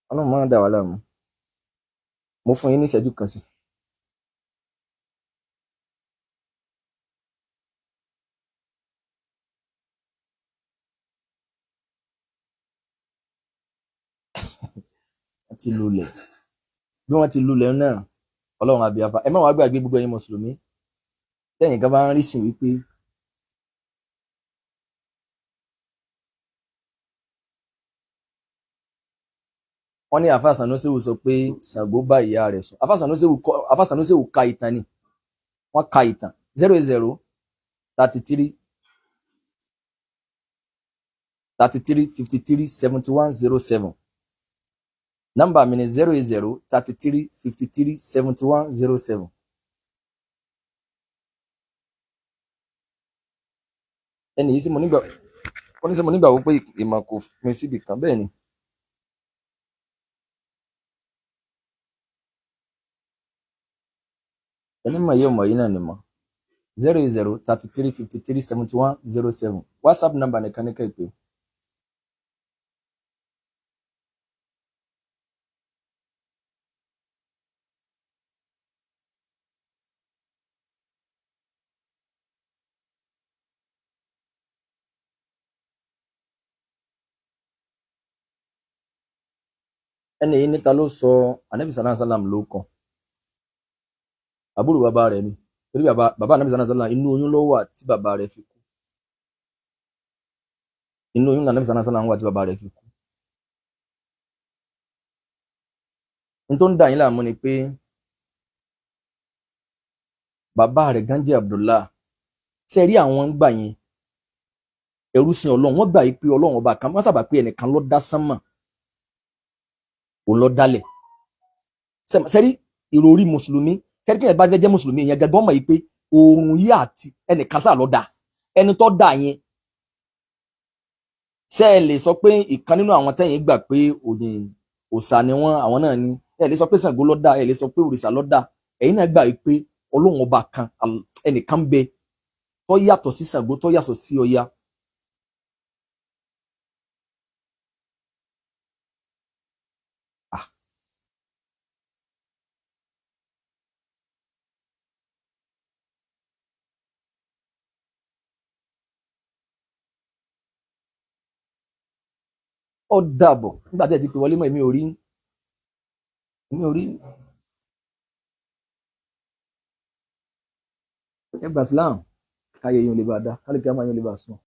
Ọlọ́run máa ń dà wá láàmú. Mo fún yín ní ìṣẹ́jú kan sí. Wọ́n ti lulẹ̀. Bí wọ́n ti lulẹ̀ náà, Ọlọ́run àbí afa. Ẹ má wàá gbàgbé gbogbo ẹ̀yin Mùsùlùmí. Tẹ́yìn kan bá ń rí sìn wípé wọ́n ní àfa Sanusiwu sọ pé Ṣàngó bá ìyá rẹ̀ sùn. Àfa Sanusiwu ka ìtàn ni. Wọ́n ka ìtàn 080 33 33 53 71 07. Nọ́mbà mi ni 080 33 53 71 07. Ẹni yìí sí mo nígbà wọ́n ní sẹ́ mo nígbà wípé ìmọ̀ kò pin síbi kan bẹ́ẹ̀ ni. Ẹni mọ̀ yìí ọmọ yìí náà ni mọ̀. 080 33 53 71 07. WhatsApp nọ́mbà nìkan ní kẹ́ẹ̀pẹ́. Ẹni yìí níta ló sọ Ànábì sallallahu alaihi wasallam ló kàn. Àbúrò bàbá rẹ̀ ni. Torí bàbá Ànábì sallallahu alaihi wasallam inú oyún ló wà tí bàbá rẹ̀ fi kú. Inú oyún Ànábì sallallahu alaihi wasallam wà tí bàbá rẹ̀ fi kú. Ní tó ń dà yín láàmú ni pé bàbá rẹ̀ gan jẹ́ Abdullah. Ṣé rí àwọn ń gbà yẹn ẹrú sin Ọlọ́run, wọ́n gbà yí pé Ọlọ́run ọba kan, wọ́n sábà pé ẹnìkan ló dá sánmà, òun ló dálẹ̀. Ṣẹ́rí ìròrí Mùsùlùmí, ṣẹ́rí kí ẹ bá jẹ́ Mùsùlùmí yẹn gẹ́gẹ́ mọ̀ yí pé oòrùn yìí àti ẹnìkan sáà ló dá, ẹni tó dá yẹn. Ṣé ẹ lè sọ pé ìkan nínú àwọn tẹ́yìn gbà pé òòṣà ni wọ́n, àwọn náà ni, ẹ lè sọ pé Ṣàngó ló dá, ẹ lè sọ pé òrìṣà ló dá, ẹ̀yin náà gbà yí pé Ọlọ́run ọba kan, ẹnìkan bẹ tó yàtọ̀ sí Ṣàngó, tó yàtọ̀ sí Ọya. Ó dàbọ̀ nígbà tí ẹ ti pè wọlé mọ́ èmi ò rí ẹ gbà síláàmù káyé yín ò lè bá dá kálíkì àmọ́ yín ò lè bá sùn.